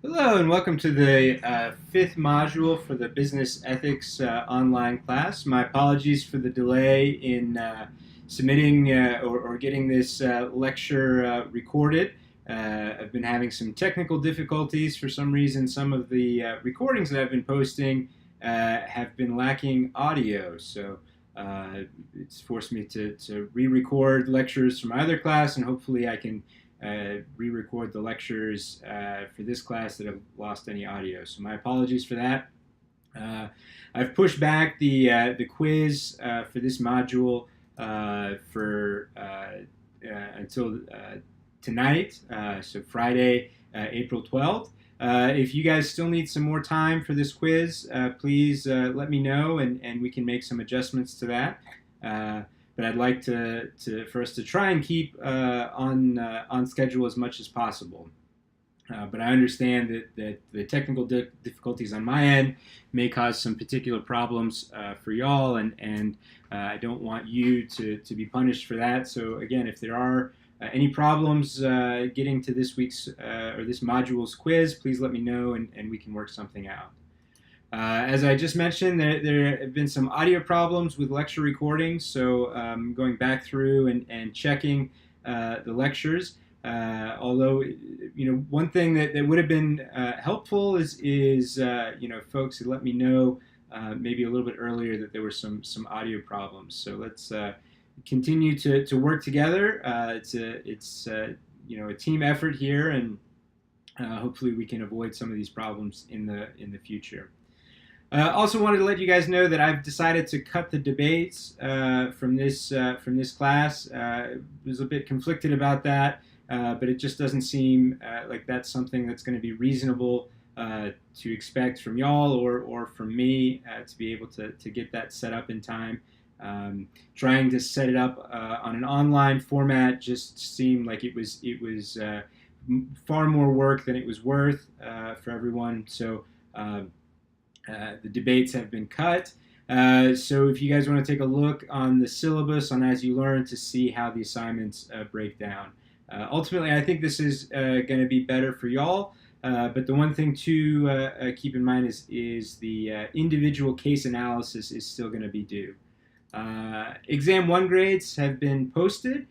Hello and welcome to the fifth module for the Business Ethics online class. My apologies for the delay in submitting or getting this lecture recorded. I've been having some technical difficulties. For some reason, some of the recordings that I've been posting have been lacking audio. So it's forced me to re-record lectures from my other class, and hopefully I can re-record the lectures for this class that have lost any audio. So my apologies for that. I've pushed back the quiz for this module for until tonight, so Friday, April 12th. If you guys still need some more time for this quiz, please let me know, and we can make some adjustments to that. But I'd like for us to try and keep on schedule as much as possible. But I understand that the technical difficulties on my end may cause some particular problems for y'all, and I don't want you to be punished for that. So again, if there are any problems getting to this week's or this module's quiz, please let me know, and we can work something out. As I just mentioned, there have been some audio problems with lecture recordings, so going back through and checking the lectures. Although, one thing that would have been helpful is folks had let me know maybe a little bit earlier that there were some audio problems. So let's continue to work together. It's a team effort here, and hopefully we can avoid some of these problems in the future. Also wanted to let you guys know that I've decided to cut the debates from this class. Was a bit conflicted about that, but it just doesn't seem like that's something that's going to be reasonable to expect from y'all or from me to be able to get that set up in time. Trying to set it up on an online format just seemed like it was far more work than it was worth for everyone. So. The debates have been cut. So if you guys want to take a look on the syllabus on As You Learn to see how the assignments break down. Ultimately, I think this is going to be better for y'all. But the one thing to keep in mind is the individual case analysis is still going to be due. Exam 1 grades have been posted.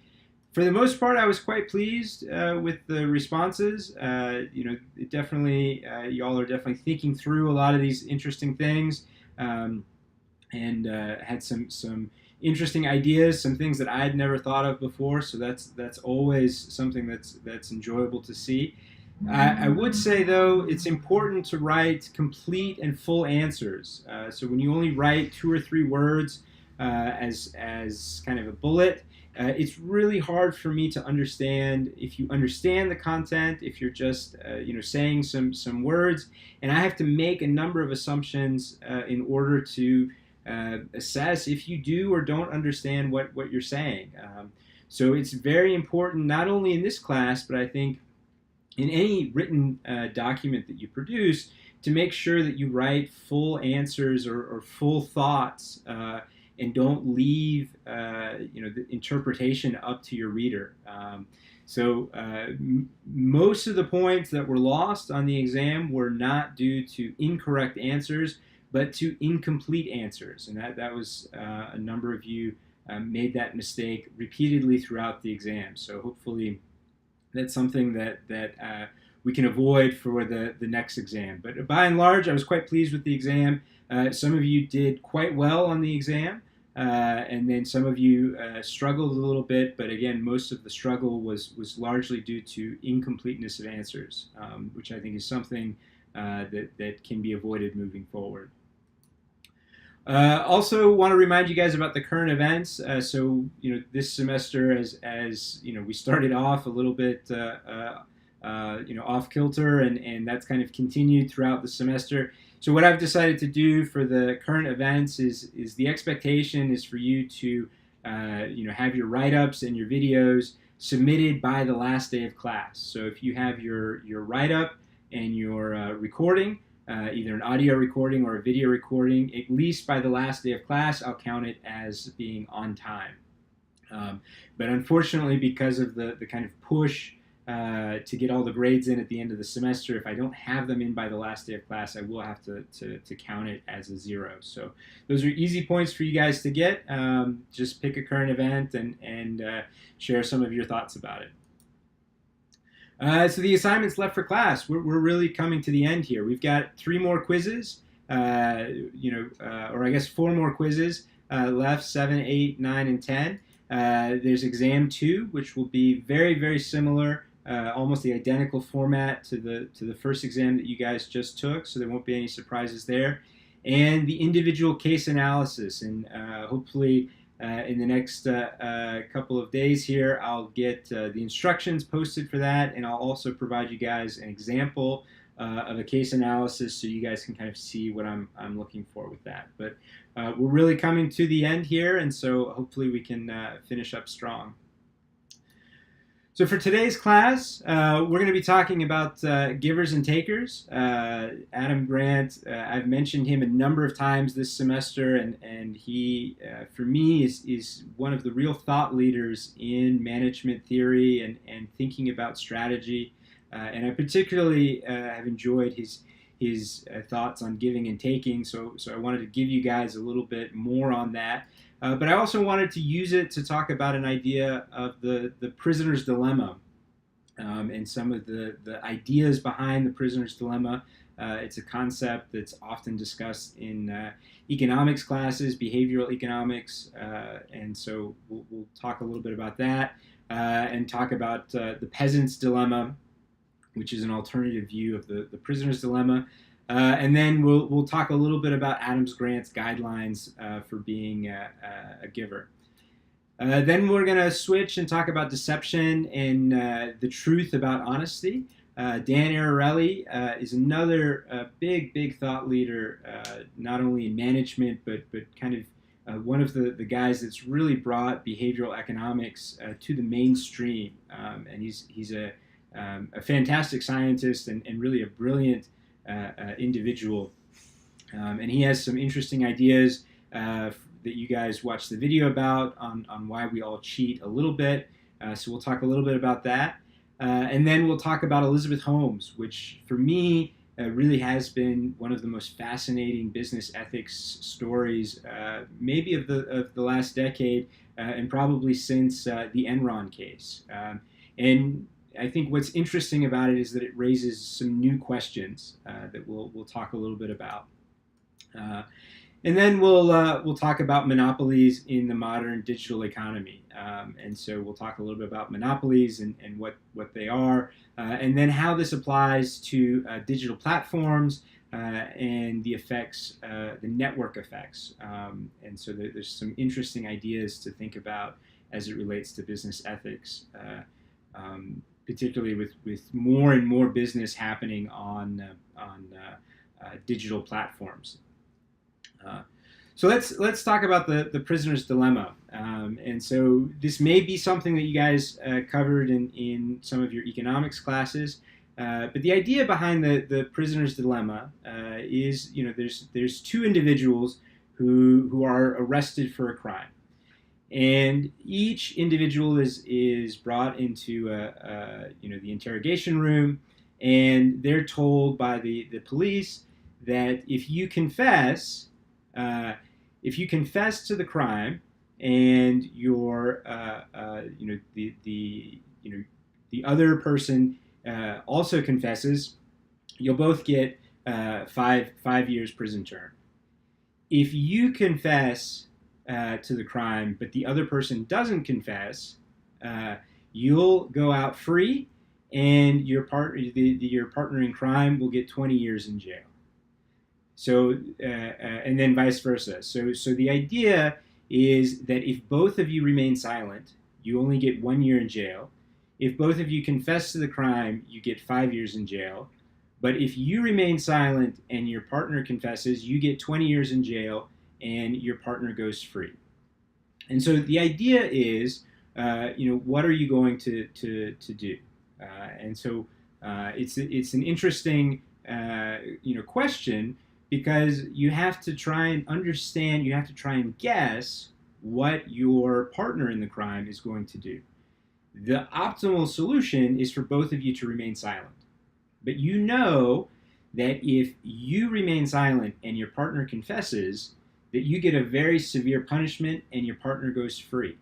For the most part, I was quite pleased with the responses. Definitely, y'all are definitely thinking through a lot of these interesting things, and had some interesting ideas, some things that I had never thought of before. So that's always something that's enjoyable to see. I would say though, it's important to write complete and full answers. So when you only write 2 or 3 words as kind of a bullet. It's really hard for me to understand if you understand the content, if you're just saying some words, and I have to make a number of assumptions in order to assess if you do or don't understand what you're saying. So it's very important, not only in this class, but I think in any written document that you produce, to make sure that you write full answers or full thoughts and don't leave the interpretation up to your reader. Most of the points that were lost on the exam were not due to incorrect answers, but to incomplete answers, and that was a number of you made that mistake repeatedly throughout the exam. So hopefully that's something that we can avoid for the next exam. But by and large, I was quite pleased with the exam. Some of you did quite well on the exam. And then some of you struggled a little bit, but again, most of the struggle was largely due to incompleteness of answers, which I think is something that can be avoided moving forward. Also, want to remind you guys about the current events. So this semester, as we started off a little bit off kilter, and that's kind of continued throughout the semester. So what I've decided to do for the current events is the expectation is for you to have your write-ups and your videos submitted by the last day of class. So if you have your write-up and your recording, either an audio recording or a video recording, at least by the last day of class, I'll count it as being on time. But unfortunately, because of the kind of push to get all the grades in at the end of the semester. If I don't have them in by the last day of class, I will have to count it as a 0. So those are easy points for you guys to get. Just pick a current event and share some of your thoughts about it. So the assignments left for class, we're really coming to the end here. We've got 3 more quizzes, or I guess 4 more quizzes left, 7, 8, 9, and 10. There's exam 2, which will be very, very similar, almost the identical format to the first exam that you guys just took, so there won't be any surprises there. And the individual case analysis, and hopefully in the next couple of days here, I'll get the instructions posted for that, and I'll also provide you guys an example of a case analysis so you guys can kind of see what I'm looking for with that. But we're really coming to the end here, and so hopefully we can finish up strong. So for today's class, we're going to be talking about givers and takers. Adam Grant, I've mentioned him a number of times this semester, and he, for me, is one of the real thought leaders in management theory and thinking about strategy. And I particularly have enjoyed his thoughts on giving and taking, so I wanted to give you guys a little bit more on that. But I also wanted to use it to talk about an idea of the prisoner's dilemma and some of the ideas behind the prisoner's dilemma. It's a concept that's often discussed in economics classes, behavioral economics, and so we'll talk a little bit about that and talk about the peasant's dilemma, which is an alternative view of the prisoner's dilemma. And then we'll talk a little bit about Adam Grant's guidelines for being a giver. Then we're going to switch and talk about deception and the truth about honesty. Dan Ariely is another big thought leader, not only in management, but kind of one of the guys that's really brought behavioral economics to the mainstream. And he's a fantastic scientist and really a brilliant individual, and he has some interesting ideas that you guys watched the video about on why we all cheat a little bit, so we'll talk a little bit about that, and then we'll talk about Elizabeth Holmes, which for me really has been one of the most fascinating business ethics stories maybe of the last decade, and probably since the Enron case. And I think what's interesting about it is that it raises some new questions that we'll talk a little bit about, and then we'll talk about monopolies in the modern digital economy, and so we'll talk a little bit about monopolies and what they are, and then how this applies to digital platforms and the effects, the network effects, and so there's some interesting ideas to think about as it relates to business ethics. Particularly with more and more business happening on digital platforms. So let's talk about the prisoner's dilemma. And so this may be something that you guys covered in some of your economics classes. But the idea behind the prisoner's dilemma is, there's 2 individuals who are arrested for a crime. And each individual is brought into the interrogation room, and they're told by the police that if you confess to the crime, and your the other person also confesses, you'll both get 5 years prison term. If you confess to the crime, but the other person doesn't confess, you'll go out free, and your partner in crime will get 20 years in jail. So, and then vice versa. So the idea is that if both of you remain silent, you only get 1 year in jail. If both of you confess to the crime, you get 5 years in jail. But if you remain silent and your partner confesses, you get 20 years in jail, and your partner goes free. And so the idea is, what are you going to do? And so it's an interesting question, because you have to try and understand, you have to try and guess what your partner in the crime is going to do. The optimal solution is for both of you to remain silent. But you know that if you remain silent and your partner confesses, that you get a very severe punishment and your partner goes free.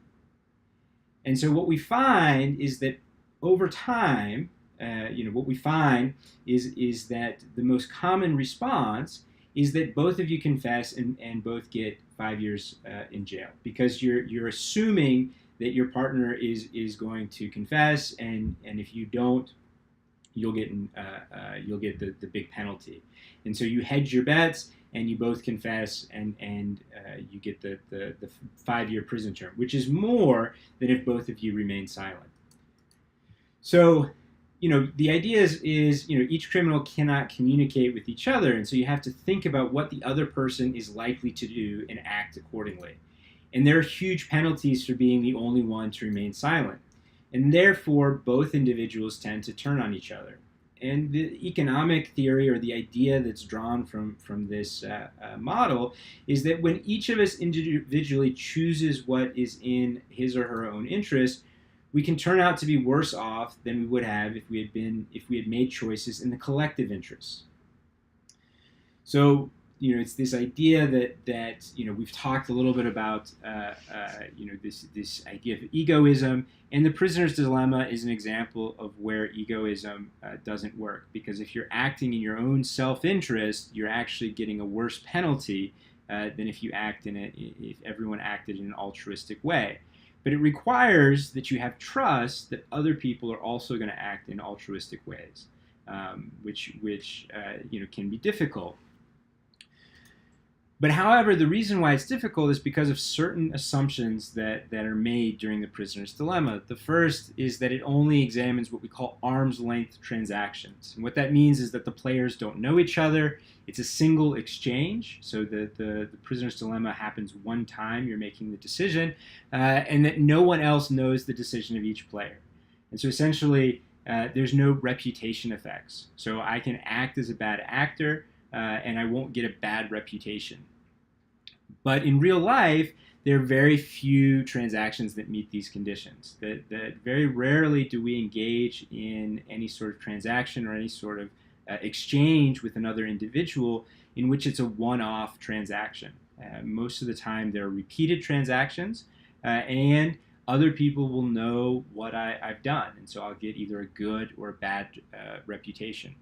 And so what we find is that over time, what we find is that the most common response is that both of you confess and both get 5 years in jail, because you're assuming that your partner is going to confess, and if you don't, you'll get the big penalty. And so you hedge your bets and you both confess, and you get the 5 year prison term, which is more than if both of you remain silent. So, the idea is each criminal cannot communicate with each other, and so you have to think about what the other person is likely to do and act accordingly. And there are huge penalties for being the only one to remain silent. And therefore, both individuals tend to turn on each other. And the economic theory, or the idea that's drawn from this model, is that when each of us individually chooses what is in his or her own interest, we can turn out to be worse off than we would have if we had made choices in the collective interest. So, it's this idea that we've talked a little bit about this idea of egoism, and the prisoner's dilemma is an example of where egoism doesn't work, because if you're acting in your own self-interest, you're actually getting a worse penalty than if everyone acted in an altruistic way. But it requires that you have trust that other people are also going to act in altruistic ways, which can be difficult. But however, the reason why it's difficult is because of certain assumptions that are made during the prisoner's dilemma. The first is that it only examines what we call arm's length transactions. And what that means is that the players don't know each other. It's a single exchange. So the prisoner's dilemma happens one time, you're making the decision, and that no one else knows the decision of each player. And so essentially, there's no reputation effects. So I can act as a bad actor, and I won't get a bad reputation. But in real life, there are very few transactions that meet these conditions. That very rarely do we engage in any sort of transaction or any sort of exchange with another individual in which it's a one-off transaction. Most of the time, there are repeated transactions, and other people will know what I've done, and so I'll get either a good or a bad reputation.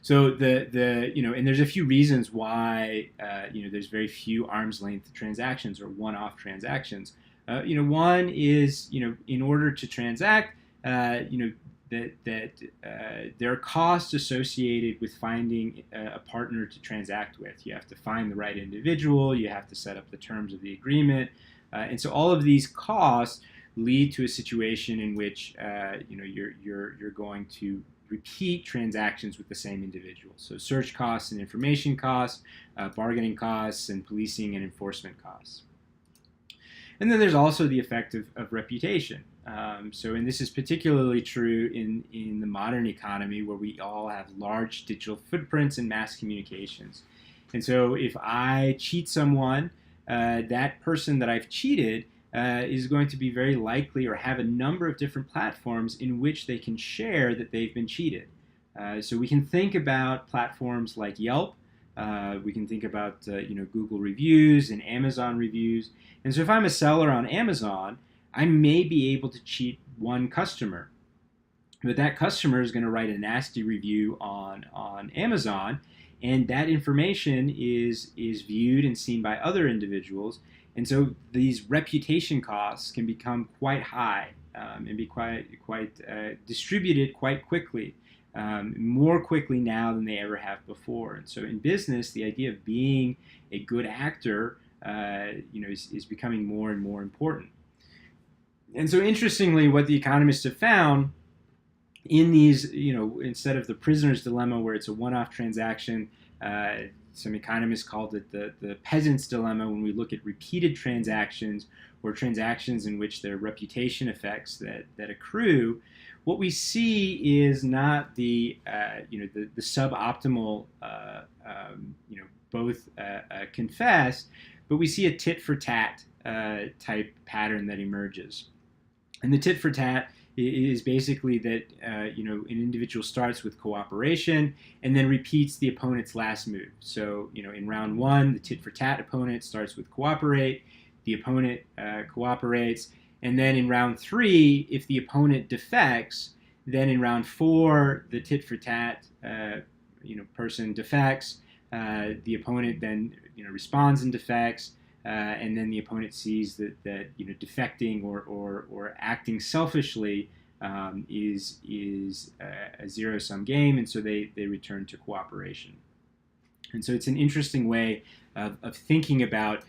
So and there's a few reasons why there's very few arm's length transactions or one-off transactions. One is in order to transact, that there are costs associated with finding a partner to transact with. You have to find the right individual. You have to set up the terms of the agreement, and so all of these costs lead to a situation in which you're going to repeat transactions with the same individual. So search costs and information costs, bargaining costs, and policing and enforcement costs. And then there's also the effect of reputation. And this is particularly true in the modern economy, where we all have large digital footprints and mass communications. And so if I cheat someone, that person that I've cheated is going to be very likely, or have a number of different platforms in which they can share that they've been cheated. So we can think about platforms like Yelp. We can think about Google reviews and Amazon reviews. And so if I'm a seller on Amazon, I may be able to cheat one customer, but that customer is going to write a nasty review on Amazon, and that information is viewed and seen by other individuals. And so these reputation costs can become quite high, and be quite distributed quite quickly, more quickly now than they ever have before. And so in business, the idea of being a good actor is becoming more and more important. And so interestingly, what the economists have found in these, instead of the prisoner's dilemma where it's a one-off transaction, some economists called it the peasant's dilemma, when we look at repeated transactions or transactions in which there are reputation effects that accrue. What we see is not the suboptimal both confess, but we see a tit for tat type pattern that emerges. And the tit for tat is basically that an individual starts with cooperation and then repeats the opponent's last move. So in round one, the tit for tat opponent starts with cooperate, the opponent cooperates, and then in round three, if the opponent defects, then in round four, the tit for tat person defects, the opponent then responds and defects. And then the opponent sees that defecting or acting selfishly is a zero-sum game, and so they return to cooperation. And so it's an interesting way of thinking about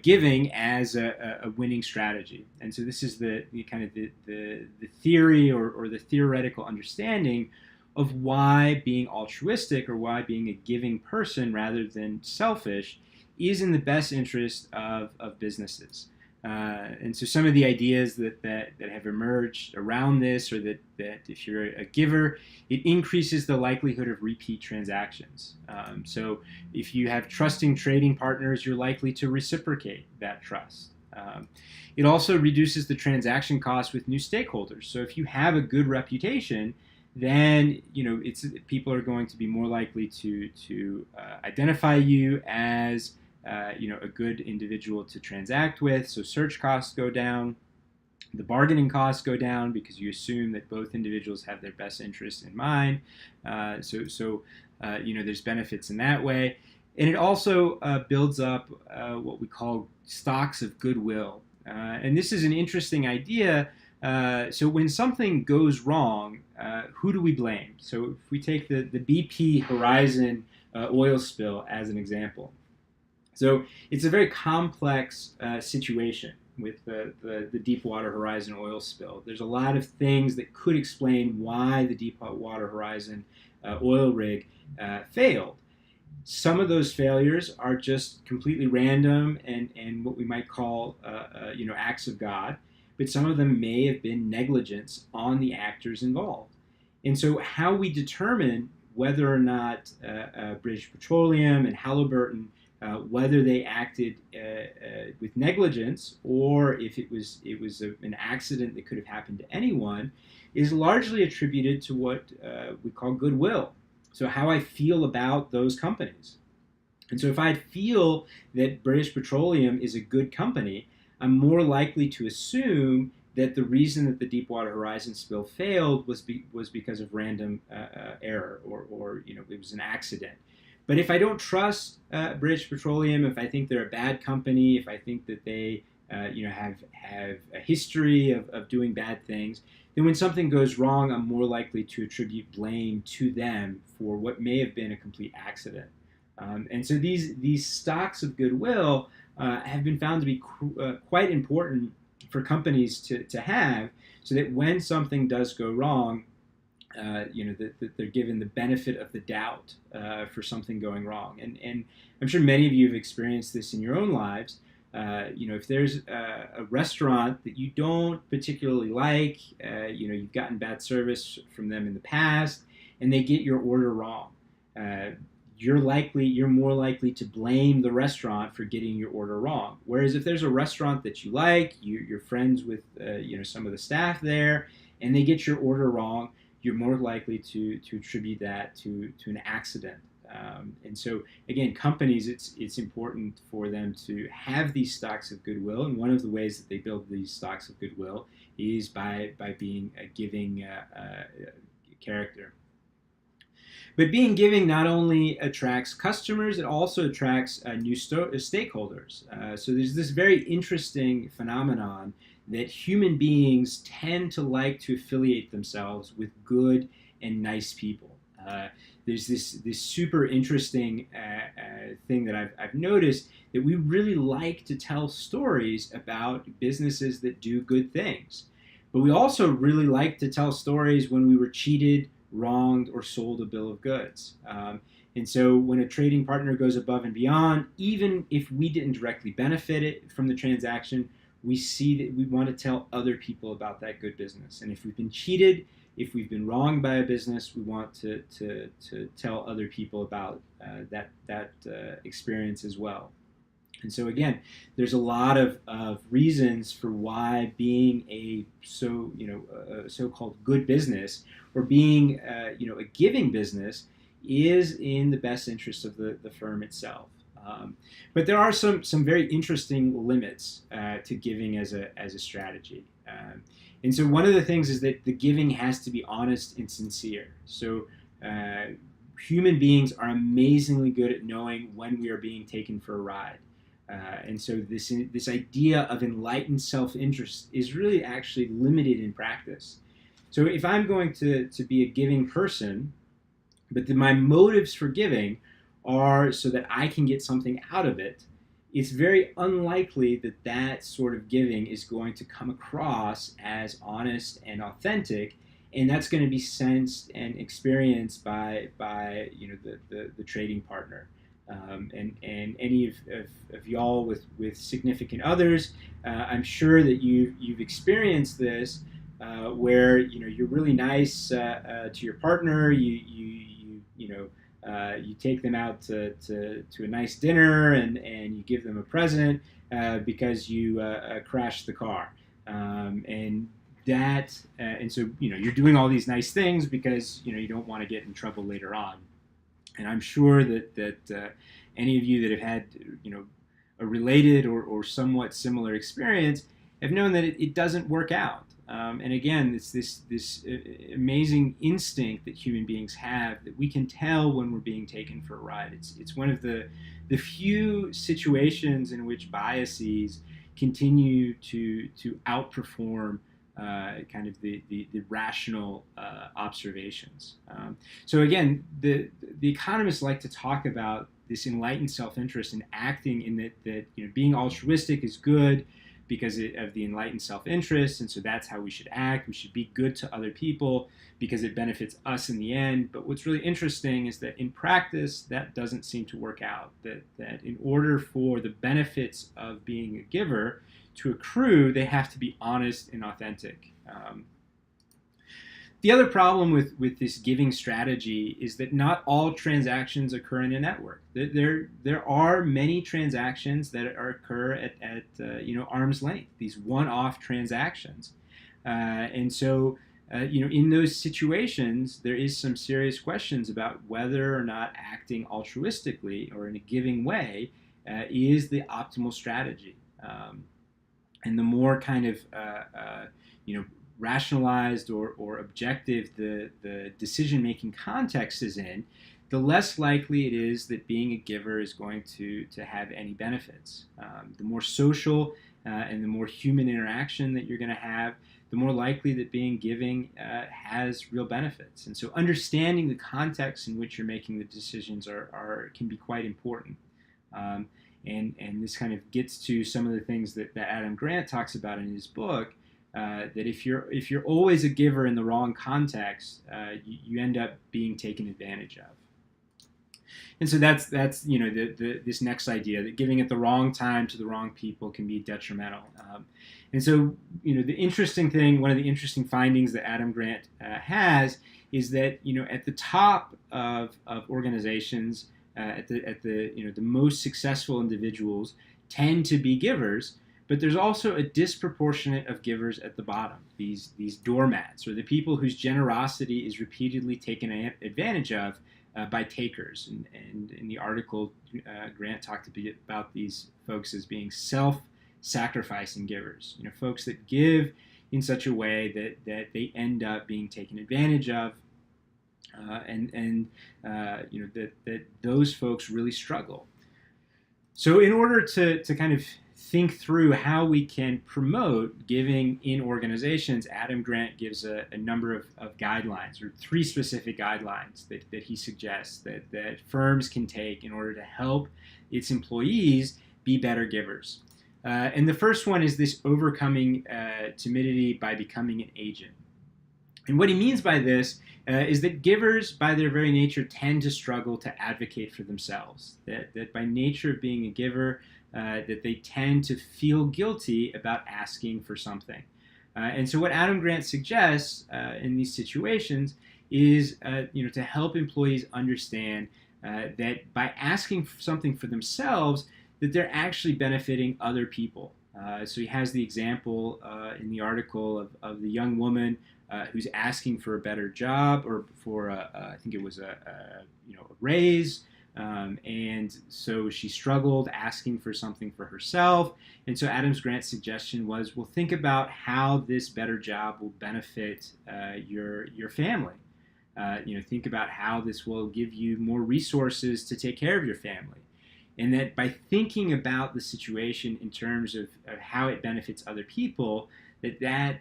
giving as a winning strategy. And so this is the kind of the theory or the theoretical understanding of why being altruistic or why being a giving person rather than selfish is in the best interest of businesses. And so some of the ideas that have emerged around this are that if you're a giver, it increases the likelihood of repeat transactions. So if you have trusting trading partners, you're likely to reciprocate that trust. It also reduces the transaction costs with new stakeholders. So if you have a good reputation, then people are going to be more likely to identify you as a good individual to transact with. So search costs go down, the bargaining costs go down because you assume that both individuals have their best interests in mind. So there's benefits in that way, and it also builds up what we call stocks of goodwill. And this is an interesting idea. So when something goes wrong, who do we blame? So if we take the BP Horizon oil spill as an example. So it's a very complex situation with the Deepwater Horizon oil spill. There's a lot of things that could explain why the Deepwater Horizon oil rig failed. Some of those failures are just completely random and what we might call acts of God, but some of them may have been negligence on the actors involved. And so how we determine whether or not British Petroleum and Halliburton whether they acted with negligence or if it was an accident that could have happened to anyone, is largely attributed to what we call goodwill. So how I feel about those companies. And so if I feel that British Petroleum is a good company, I'm more likely to assume that the reason that the Deepwater Horizon spill failed was because of random error or it was an accident. But if I don't trust British Petroleum, if I think they're a bad company, if I think that they have a history of doing bad things, then when something goes wrong, I'm more likely to attribute blame to them for what may have been a complete accident. And so these stocks of goodwill have been found to be quite important for companies to have, so that when something does go wrong, that they're given the benefit of the doubt for something going wrong. And I'm sure many of you have experienced this in your own lives. If there's a restaurant that you don't particularly like, you've gotten bad service from them in the past, and they get your order wrong, you're more likely to blame the restaurant for getting your order wrong. Whereas if there's a restaurant that you like, you're friends with some of the staff there, and they get your order wrong, you're more likely to attribute that to an accident. And so again, companies, it's important for them to have these stocks of goodwill, and one of the ways that they build these stocks of goodwill is by being a giving character. But being giving not only attracts customers, it also attracts new stakeholders. So there's this very interesting phenomenon that human beings tend to like to affiliate themselves with good and nice people. There's this super interesting thing that I've noticed, that we really like to tell stories about businesses that do good things. But we also really like to tell stories when we were cheated, wronged, or sold a bill of goods. And so when a trading partner goes above and beyond, even if we didn't directly benefit it from the transaction, we see that we want to tell other people about that good business. And if we've been cheated, if we've been wronged by a business, we want to tell other people about that experience as well. And so again, there's a lot of reasons for why being a so-called good business, or being a giving business, is in the best interest of the firm itself. But there are some very interesting limits to giving as a strategy. And so one of the things is that the giving has to be honest and sincere. So human beings are amazingly good at knowing when we are being taken for a ride. And so this idea of enlightened self-interest is really actually limited in practice. So if I'm going to be a giving person, but my motives for giving are so that I can get something out of it, it's very unlikely that that sort of giving is going to come across as honest and authentic, and that's going to be sensed and experienced by the trading partner. And any of y'all with significant others, I'm sure that you've experienced this, where you're really nice to your partner. You take them out to a nice dinner, and you give them a present because you crashed the car, and so you're doing all these nice things because you don't want to get in trouble later on. And I'm sure that any of you that have had a related or somewhat similar experience have known that it doesn't work out. And again, it's this amazing instinct that human beings have, that we can tell when we're being taken for a ride. It's one of the few situations in which biases continue to outperform kind of the rational observations. So again, the economists like to talk about this enlightened self-interest and acting in that being altruistic is good because of the enlightened self-interest, and so that's how we should act. We should be good to other people because it benefits us in the end. But what's really interesting is that in practice, that doesn't seem to work out. That in order for the benefits of being a giver to accrue, they have to be honest and authentic. The other problem with this giving strategy is that not all transactions occur in a network. There are many transactions that occur at arm's length, these one-off transactions. And so in those situations, there is some serious questions about whether or not acting altruistically or in a giving way is the optimal strategy. And the more kind of rationalized or objective the decision-making context is in, the less likely it is that being a giver is going to have any benefits. The more social and the more human interaction that you're going to have, the more likely that being giving has real benefits. And so understanding the context in which you're making the decisions can be quite important. And this kind of gets to some of the things that Adam Grant talks about in his book, that if you're always a giver in the wrong context, you end up being taken advantage of. And so that's this next idea, that giving at the wrong time to the wrong people can be detrimental. And so the interesting thing, one of the interesting findings that Adam Grant has, is that at the top of organizations, at the most successful individuals tend to be givers, but there's also a disproportionate of givers at the bottom, these doormats, or the people whose generosity is repeatedly taken advantage of by takers. And in the article, Grant talked a bit about these folks as being self-sacrificing givers, folks that give in such a way that they end up being taken advantage of, that those folks really struggle. So in order to kind of think through how we can promote giving in organizations, Adam Grant gives a number of guidelines, or 3 specific guidelines that he suggests that firms can take in order to help its employees be better givers. And the first one is this overcoming timidity by becoming an agent. And what he means by this is that givers, by their very nature, tend to struggle to advocate for themselves. That by nature of being a giver, that they tend to feel guilty about asking for something. And so what Adam Grant suggests in these situations is to help employees understand that by asking for something for themselves, that they're actually benefiting other people. So he has the example in the article of the young woman who's asking for a better job or for I think it was a raise, and so she struggled asking for something for herself. And so Adams Grant's suggestion was, well, think about how this better job will benefit your family. Think about how this will give you more resources to take care of your family. And that by thinking about the situation in terms of how it benefits other people, that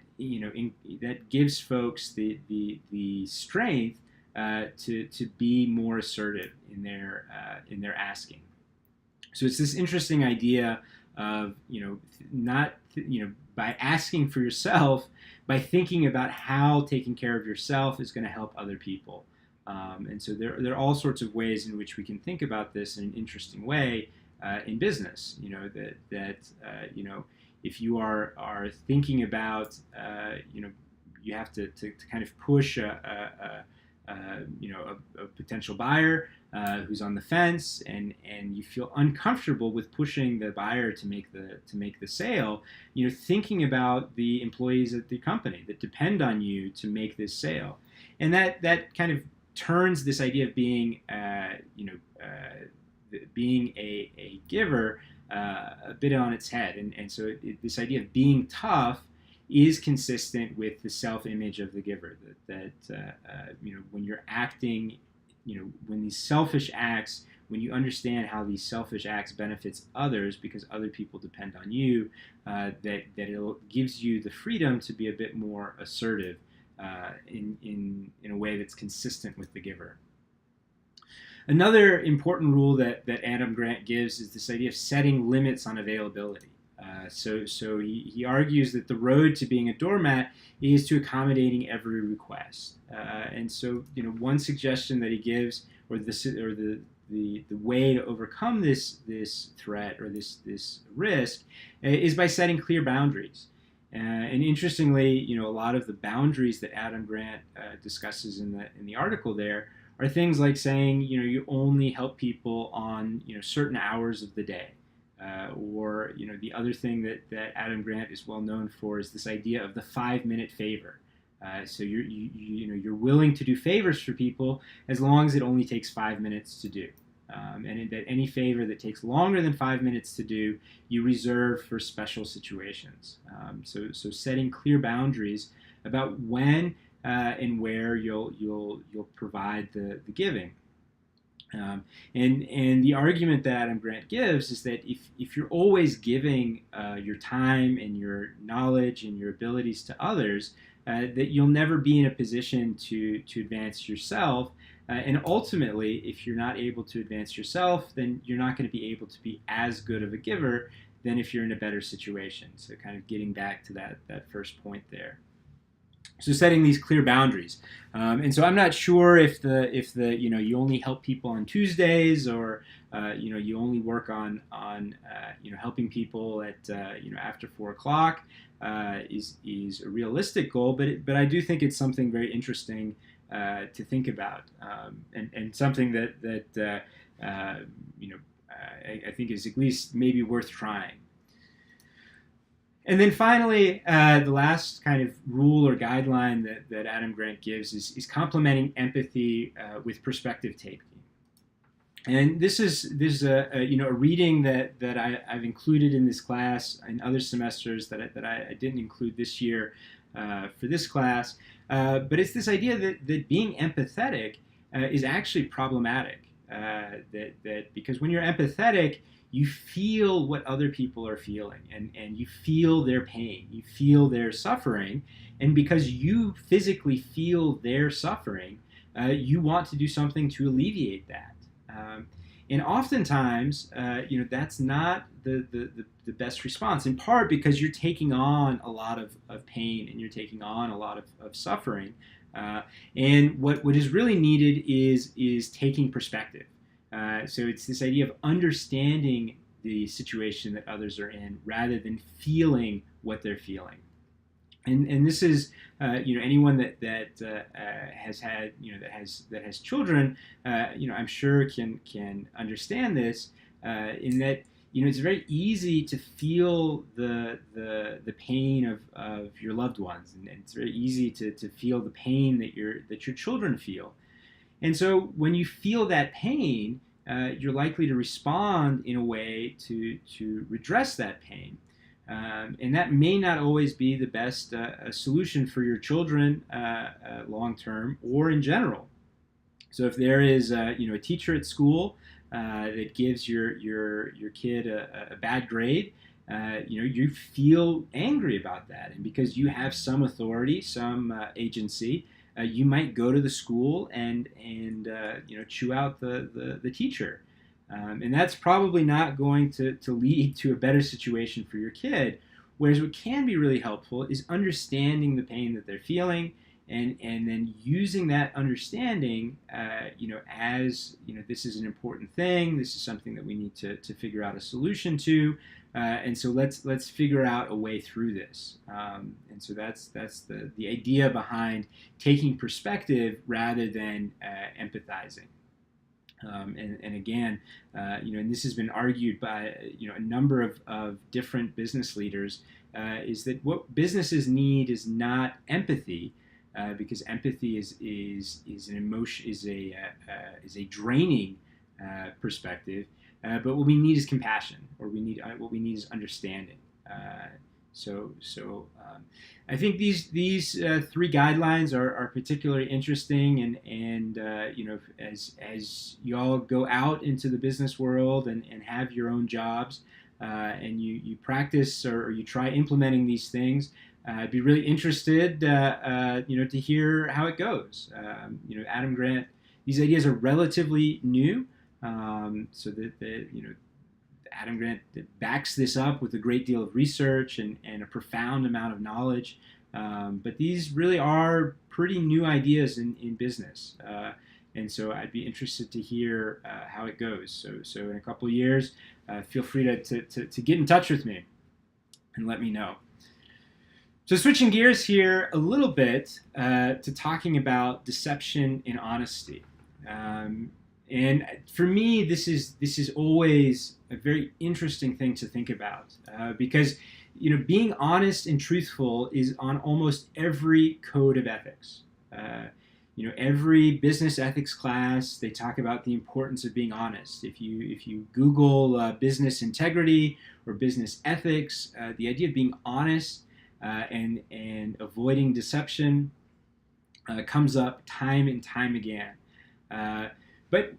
gives folks the strength to be more assertive in their asking. So it's this interesting idea of not by asking for yourself, by thinking about how taking care of yourself is going to help other people. And so there are all sorts of ways in which we can think about this in an interesting way in business. If you are thinking about, you have to kind of push a potential buyer who's on the fence, and you feel uncomfortable with pushing the buyer to make the sale. Thinking about the employees at the company that depend on you to make this sale, and that kind of turns this idea of being a giver a bit on its head, and so this idea of being tough is consistent with the self-image of the giver. That when you're acting, when these selfish acts, when you understand how these selfish acts benefits others because other people depend on you, that it gives you the freedom to be a bit more assertive in a way that's consistent with the giver. Another important rule that Adam Grant gives is this idea of setting limits on availability. So he argues that the road to being a doormat is to accommodating every request. And so one suggestion that he gives, or the way to overcome this threat or this risk, is by setting clear boundaries. And interestingly, a lot of the boundaries that Adam Grant discusses in the article there are things like saying, you only help people on certain hours of the day, or the other thing that Adam Grant is well known for is this idea of the 5-minute favor. So you're willing to do favors for people as long as it only takes 5 minutes to do. And that any favor that takes longer than 5 minutes to do, you reserve for special situations. So setting clear boundaries about when and where you'll provide the giving. And the argument that Adam Grant gives is that if you're always giving your time and your knowledge and your abilities to others, that you'll never be in a position to advance yourself. And ultimately, if you're not able to advance yourself, then you're not going to be able to be as good of a giver than if you're in a better situation. So kind of getting back to that first point there. So setting these clear boundaries, and so I'm not sure if the you only help people on Tuesdays, or you only work on helping people at after 4 o'clock is a realistic goal, but I do think it's something very interesting to think about, and something that I think is at least maybe worth trying. And then finally, the last kind of rule or guideline that Adam Grant gives is complementing empathy with perspective taking. And this is a reading that I've included in this class in other semesters that I didn't include this year for this class. But it's this idea that being empathetic is actually problematic. That because when you're empathetic, you feel what other people are feeling, and you feel their pain, you feel their suffering, and because you physically feel their suffering, you want to do something to alleviate that. And oftentimes, that's not the best response, in part because you're taking on a lot of pain and you're taking on a lot of suffering. And what is really needed is taking perspective. So it's this idea of understanding the situation that others are in rather than feeling what they're feeling. And this is anyone that has had that has children I'm sure can understand this in that it's very easy to feel the pain of your loved ones, and it's very easy to feel the pain that your children feel. And so when you feel that pain, you're likely to respond in a way to redress that pain. And that may not always be the best solution for your children long term or in general. So if there is a teacher at school that gives your kid a bad grade, you feel angry about that, and because you have some authority, some agency, you might go to the school and chew out the teacher, and that's probably not going to lead to a better situation for your kid. Whereas what can be really helpful is understanding the pain that they're feeling, and then using that understanding, as this is an important thing. This is something that we need to figure out a solution to, and so let's figure out a way through this. And so that's the idea behind taking perspective rather than empathizing. And again, and this has been argued by a number of different business leaders, is that what businesses need is not empathy, because empathy is an emotion, is a draining perspective. But what we need is compassion, or what we need is understanding. So I think these three guidelines are particularly interesting, and as you all go out into the business world and have your own jobs, and you practice or you try implementing these things, I'd be really interested to hear how it goes. Adam Grant, these ideas are relatively new, so that Adam Grant backs this up with a great deal of research and a profound amount of knowledge. But these really are pretty new ideas in business. And so I'd be interested to hear how it goes. So in a couple of years, feel free to get in touch with me and let me know. So switching gears here a little bit to talking about deception and honesty. And for me, this is always a very interesting thing to think about, because being honest and truthful is on almost every code of ethics. Every business ethics class, they talk about the importance of being honest. If you Google business integrity or business ethics, the idea of being honest and avoiding deception comes up time and time again. But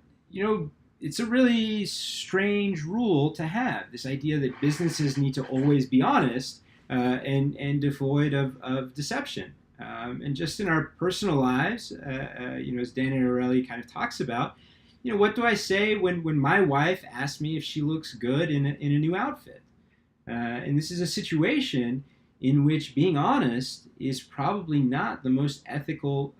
it's a really strange rule to have, this idea that businesses need to always be honest and devoid of deception. And just in our personal lives, as Dan Ariely kind of talks about, what do I say when my wife asks me if she looks good in a new outfit? And this is a situation in which being honest is probably not the most ethical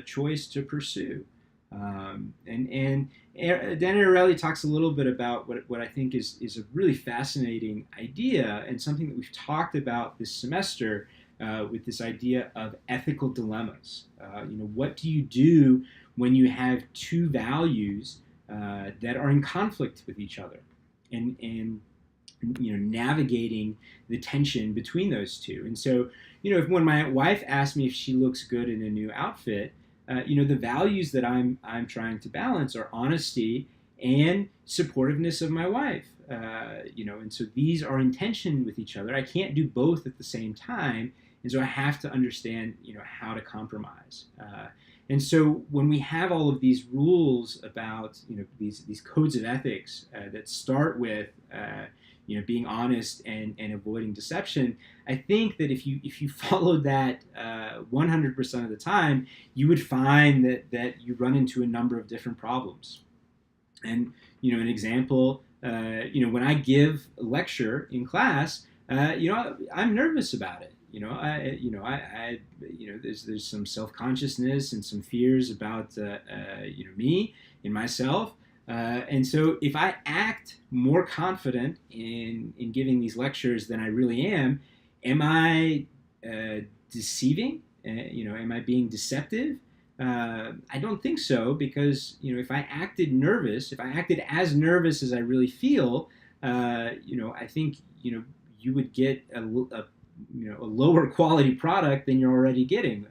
choice to pursue. And Dan Ariely talks a little bit about what I think is a really fascinating idea, and something that we've talked about this semester with this idea of ethical dilemmas. What do you do when you have two values that are in conflict with each other, and navigating the tension between those two? And so, when my wife asks me if she looks good in a new outfit, the values that I'm trying to balance are honesty and supportiveness of my wife. And so these are in tension with each other. I can't do both at the same time, and so I have to understand, how to compromise. And so when we have all of these rules about, these codes of ethics that start with, being honest and avoiding deception, I think that if you followed that 100% of the time, you would find that you run into a number of different problems. And an example, when I give a lecture in class, I'm nervous about it. There's some self-consciousness and some fears about me and myself. And so if I act more confident in giving these lectures than I really am I deceiving? Am I being deceptive? I don't think so, because if I acted as nervous as I really feel, I think you would get a lower quality product than you're already getting.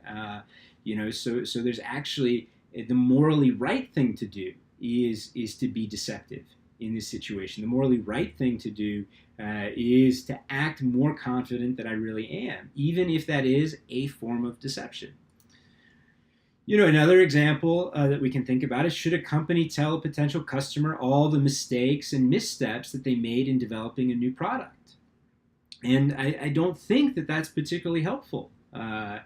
So there's actually the morally right thing to do is to be deceptive in this situation. The morally right thing to do is to act more confident that I really am, even if that is a form of deception. Another example that we can think about is, should a company tell a potential customer all the mistakes and missteps that they made in developing a new product? And I don't think that that's particularly helpful. I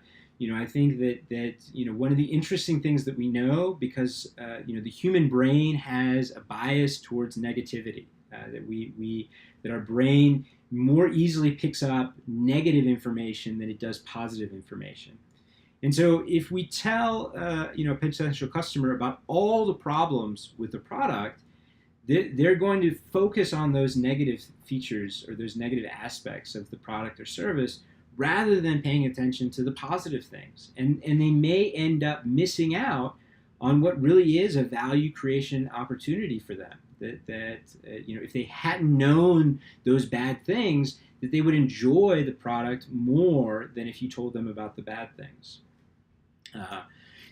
think that one of the interesting things that we know, because the human brain has a bias towards negativity, that our brain more easily picks up negative information than it does positive information. And so if we tell a potential customer about all the problems with the product, they're going to focus on those negative features or those negative aspects of the product or service rather than paying attention to the positive things. And they may end up missing out on what really is a value creation opportunity for them. If they hadn't known those bad things, that they would enjoy the product more than if you told them about the bad things.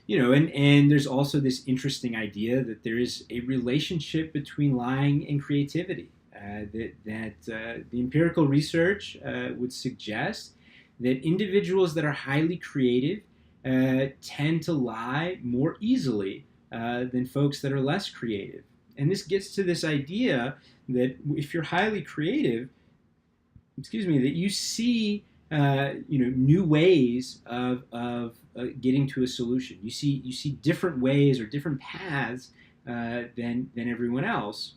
And there's also this interesting idea that there is a relationship between lying and creativity. The empirical research would suggest that individuals that are highly creative tend to lie more easily than folks that are less creative. And this gets to this idea that if you're highly creative, that you see new ways of getting to a solution. You see different ways or different paths than everyone else,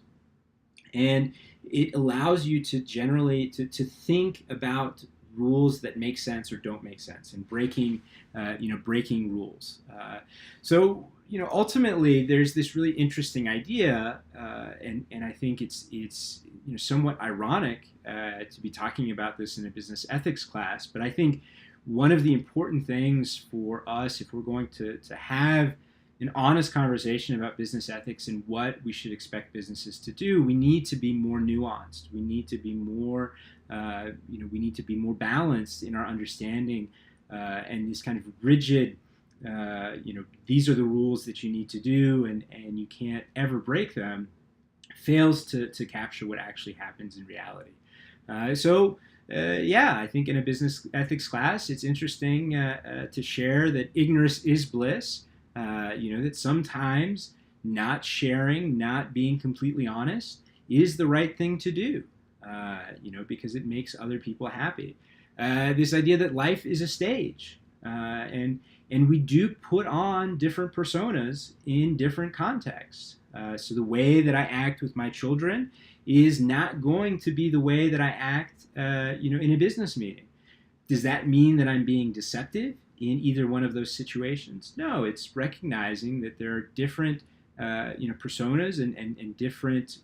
and it allows you to generally to think about rules that make sense or don't make sense, and breaking rules. So ultimately, there's this really interesting idea, and I think it's somewhat ironic to be talking about this in a business ethics class. But I think one of the important things for us, if we're going to have an honest conversation about business ethics and what we should expect businesses to do, we need to be more nuanced. We need to be more, balanced in our understanding, and these kind of rigid, these are the rules that you need to do, and you can't ever break them, fails to capture what actually happens in reality. I think in a business ethics class, it's interesting to share that ignorance is bliss. That sometimes not sharing, not being completely honest is the right thing to do, because it makes other people happy. This idea that life is a stage, and we do put on different personas in different contexts. So the way that I act with my children is not going to be the way that I act, in a business meeting. Does that mean that I'm being deceptive in either one of those situations? No, it's recognizing that there are different, personas and different,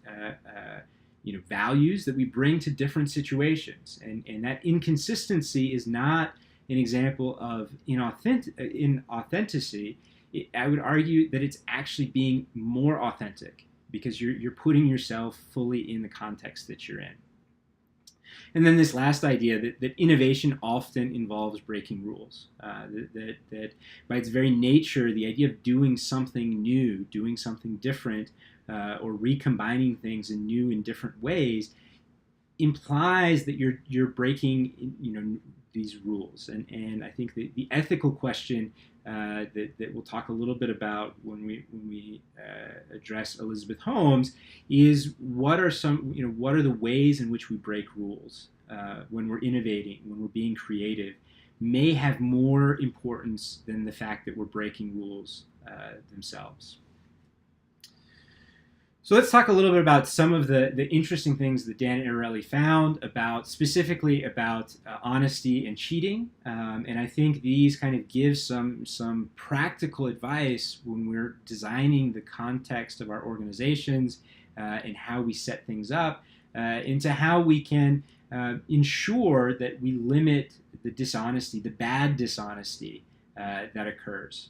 values that we bring to different situations, and that inconsistency is not an example of inauthenticity. I would argue that it's actually being more authentic, because you're putting yourself fully in the context that you're in. And then this last idea that innovation often involves breaking rules. That by its very nature, the idea of doing something new, doing something different, or recombining things in new and different ways implies that you're breaking these rules. And I think the ethical question that we'll talk a little bit about when we address Elizabeth Holmes is what are the ways in which we break rules when we're innovating, when we're being creative, may have more importance than the fact that we're breaking rules themselves. So let's talk a little bit about some of the interesting things that Dan Ariely found specifically about honesty and cheating. And I think these kind of give some practical advice when we're designing the context of our organizations and how we set things up, into how we can ensure that we limit the dishonesty, the bad dishonesty that occurs.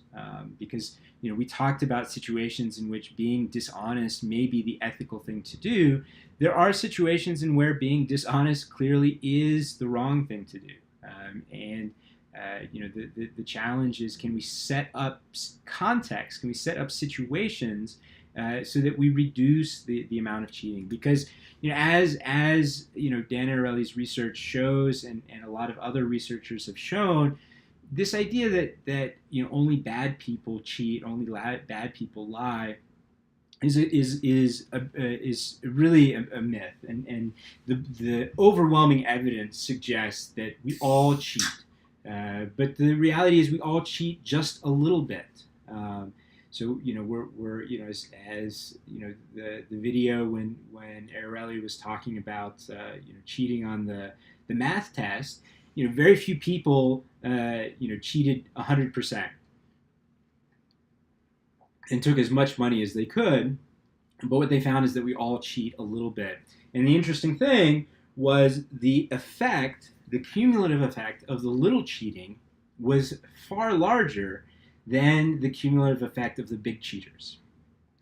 Because we talked about situations in which being dishonest may be the ethical thing to do. There are situations in where being dishonest clearly is the wrong thing to do. The challenge is, can we set up context? Can we set up situations so that we reduce the amount of cheating? Because as Dan Ariely's research shows, and a lot of other researchers have shown, this idea that only bad people cheat, only bad people lie, is really a myth, and the overwhelming evidence suggests that we all cheat, but the reality is we all cheat just a little bit. So we're as the video when Ariely was talking about cheating on the math test, very few people cheated 100% and took as much money as they could. But what they found is that we all cheat a little bit. And the interesting thing was the cumulative effect of the little cheating was far larger than the cumulative effect of the big cheaters.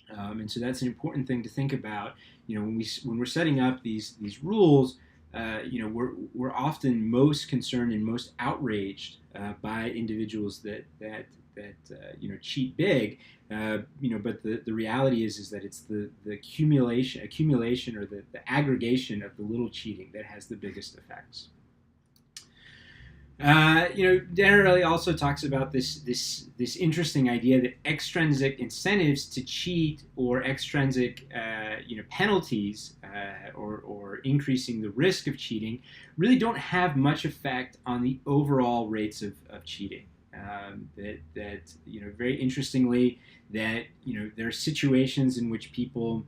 And so that's an important thing to think about. When we're setting up these rules, we're often most concerned and most outraged by individuals that cheat big. But the reality is that it's the accumulation or the aggregation of the little cheating that has the biggest effects. Dan Ariely also talks about this interesting idea that extrinsic incentives to cheat, or extrinsic penalties, or increasing the risk of cheating, really don't have much effect on the overall rates of cheating. Very interestingly, that there are situations in which people,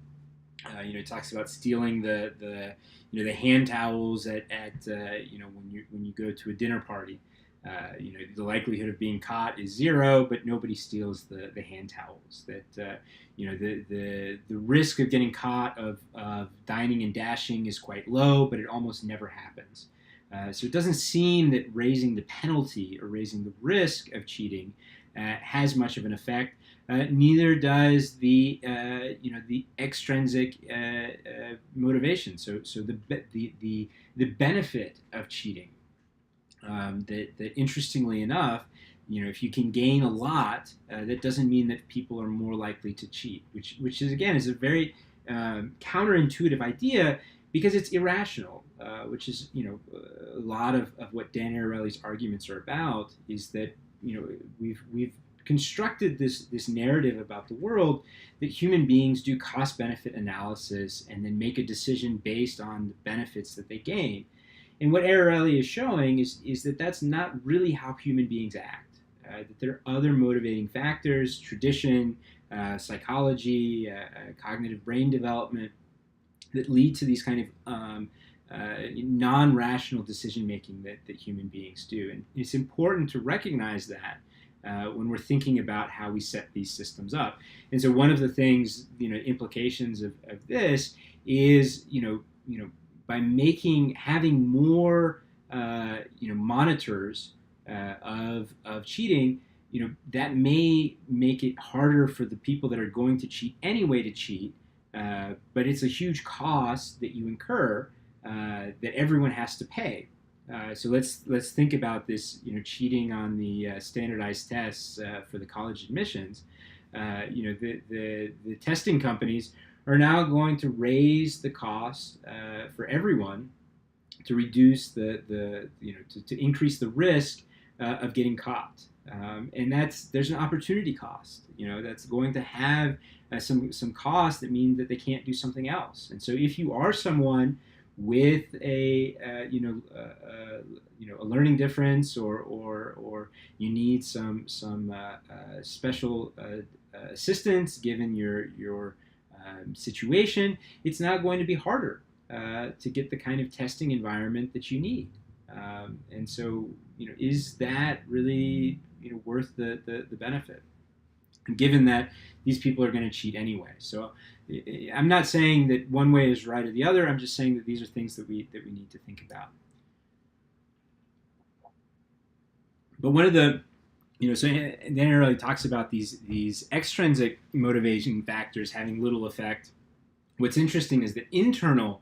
it talks about stealing the hand towels at when you go to a dinner party. The likelihood of being caught is 0, but nobody steals the hand towels. That the risk of getting caught of dining and dashing is quite low, but it almost never happens. So it doesn't seem that raising the penalty or raising the risk of cheating has much of an effect. Neither does the extrinsic motivation. So the benefit of cheating. That interestingly enough, if you can gain a lot, that doesn't mean that people are more likely to cheat, which is a very counterintuitive idea, because it's irrational. Which is a lot of what Dan Ariely's arguments are about, is that we've constructed this narrative about the world that human beings do cost-benefit analysis and then make a decision based on the benefits that they gain. And what Ariely is showing is that that's not really how human beings act. That there are other motivating factors, tradition, psychology, cognitive brain development, that lead to these kind of non-rational decision-making that human beings do. And it's important to recognize that when we're thinking about how we set these systems up. And so one of the things, implications of this is, by having more, monitors of cheating, that may make it harder for the people that are going to cheat anyway to cheat, but it's a huge cost that you incur that everyone has to pay. So let's think about this. Cheating on the standardized tests for the college admissions. The testing companies are now going to raise the cost for everyone to reduce to increase the risk of getting caught. And there's an opportunity cost. That's going to have some cost that means that they can't do something else. And so if you are someone with a learning difference, or you need some special assistance given your situation, it's now going to be harder to get the kind of testing environment that you need. And so, is that really worth the benefit, given that these people are going to cheat anyway? So I'm not saying that one way is right or the other. I'm just saying that these are things that we need to think about. But one of the So then it really talks about these extrinsic motivation factors having little effect. What's interesting is that internal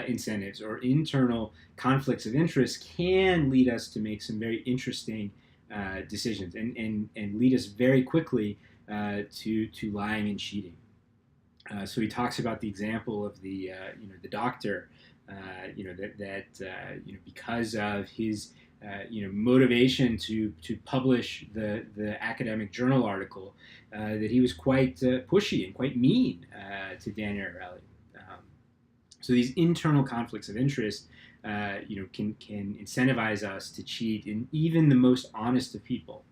incentives or internal conflicts of interest can lead us to make some very interesting decisions and lead us very quickly to lying and cheating. So he talks about the example of the doctor, because of his motivation to publish the academic journal article, that he was quite pushy and quite mean to Dan Ariely. So these internal conflicts of interest, can incentivize us to cheat in even the most honest of people,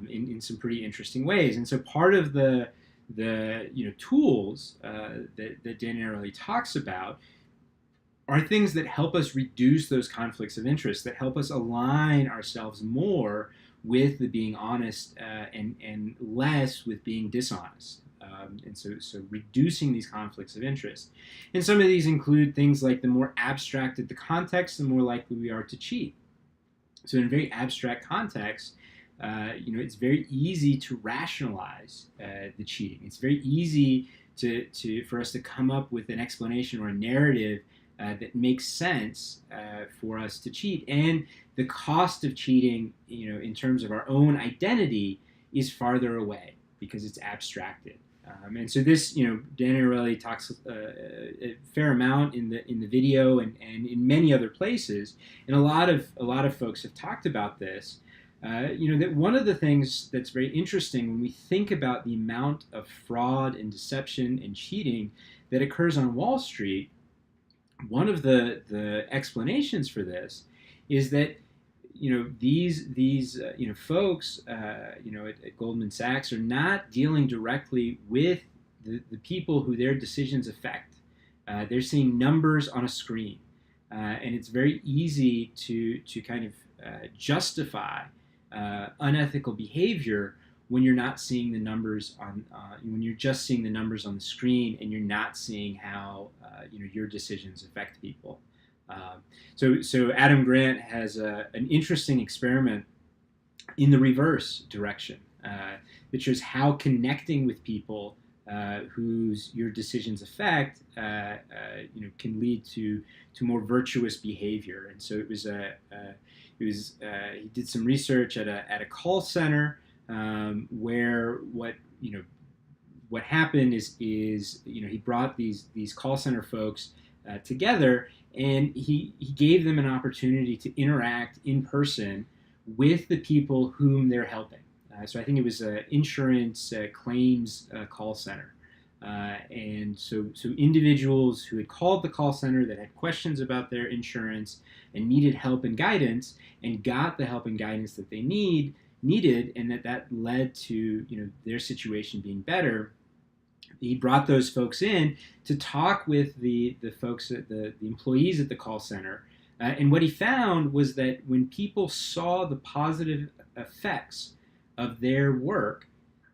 in some pretty interesting ways. And so part of the tools that Dan Ariely talks about are things that help us reduce those conflicts of interest, that help us align ourselves more with the being honest and less with being dishonest. And so reducing these conflicts of interest. And some of these include things like the more abstracted the context, the more likely we are to cheat. So in very abstract contexts, it's very easy to rationalize the cheating. It's very easy for us to come up with an explanation or a narrative that makes sense for us to cheat. And the cost of cheating, in terms of our own identity, is farther away because it's abstracted. And so this, Dan Ariely talks a fair amount in the video and in many other places, and a lot of folks have talked about this. That one of the things that's very interesting when we think about the amount of fraud and deception and cheating that occurs on Wall Street, one of the explanations for this is that these folks at Goldman Sachs are not dealing directly with the people who their decisions affect. They're seeing numbers on a screen, and it's very easy to kind of justify unethical behavior when you're not seeing the numbers when you're just seeing the numbers on the screen and you're not seeing how your decisions affect people. So Adam Grant has an interesting experiment in the reverse direction that shows how connecting with people whose your decisions affect can lead to more virtuous behavior. And so he did some research at a call center where what happened is he brought these call center folks together, and he gave them an opportunity to interact in person with the people whom they're helping. So I think it was an insurance claims call center. And so individuals who had called the call center that had questions about their insurance and needed help and guidance and got the help and guidance that they needed, and that led to their situation being better. He brought those folks in to talk with the folks at the employees at the call center, and what he found was that when people saw the positive effects of their work,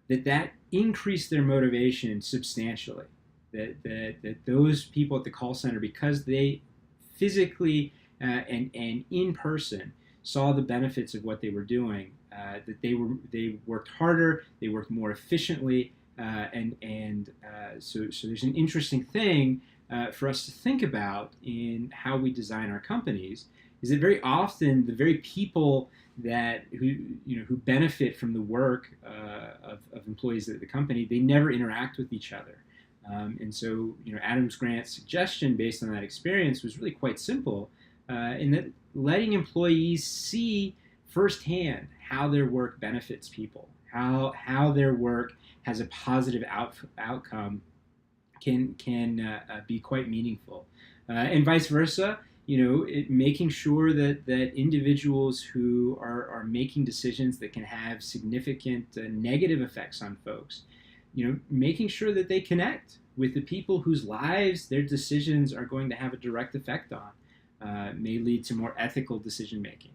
that increased their motivation substantially. That those people at the call center, because they physically and in person saw the benefits of what they were doing, that they worked harder, they worked more efficiently, so there's an interesting thing for us to think about in how we design our companies. Is that very often the very people who benefit from the work of employees at the company, they never interact with each other. And so Adam Grant's suggestion based on that experience was really quite simple, in that letting employees see firsthand how their work benefits people, how their work has a positive outcome can be quite meaningful, and vice versa. Making sure that individuals who are making decisions that can have significant negative effects on folks, making sure that they connect with the people whose lives their decisions are going to have a direct effect on, may lead to more ethical decision making.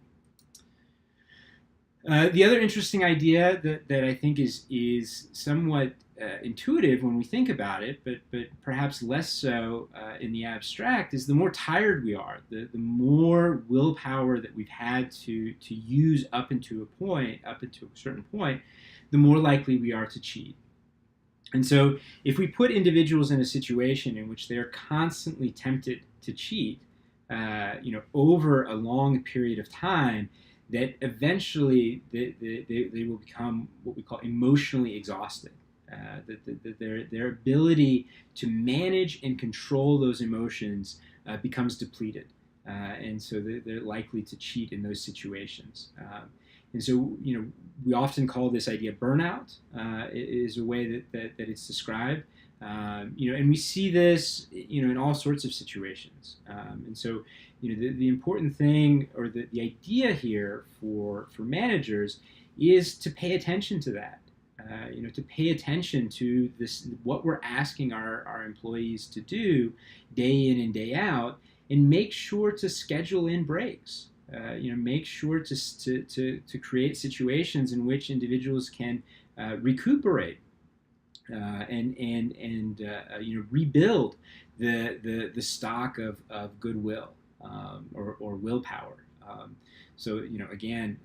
The other interesting idea that I think is somewhat intuitive when we think about it, but perhaps less so in the abstract, is the more tired we are, the more willpower that we've had to use up into a certain point, the more likely we are to cheat. And so, if we put individuals in a situation in which they're constantly tempted to cheat, over a long period of time, that eventually they will become what we call emotionally exhausted. Their ability to manage and control those emotions becomes depleted. And so they're likely to cheat in those situations. And so, we often call this idea burnout, is a way that it's described. And we see this, in all sorts of situations. And so, the important thing, or the idea here for managers, is to pay attention to that. To pay attention to this, what we're asking our employees to do day in and day out, and make sure to schedule in breaks. Make sure to create situations in which individuals can recuperate and rebuild the stock of goodwill, or willpower. Again,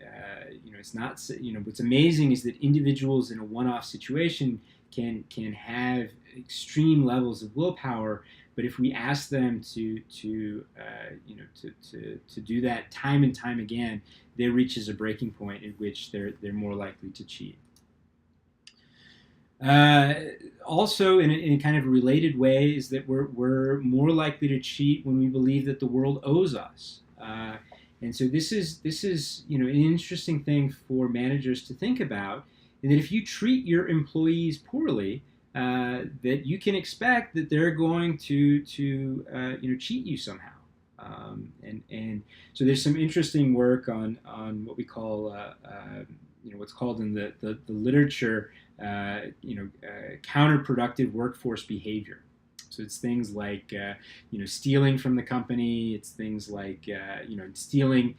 it's not, what's amazing is that individuals in a one-off situation can have extreme levels of willpower, but if we ask them to do that time and time again, there reaches a breaking point at which they're more likely to cheat. Also, in a kind of related way, is that we're more likely to cheat when we believe that the world owes us. And so this is an interesting thing for managers to think about, and that if you treat your employees poorly, that you can expect that they're going to cheat you somehow. And so there's some interesting work on what we call what's called in the literature counterproductive workforce behavior. So it's things like stealing from the company. It's things like stealing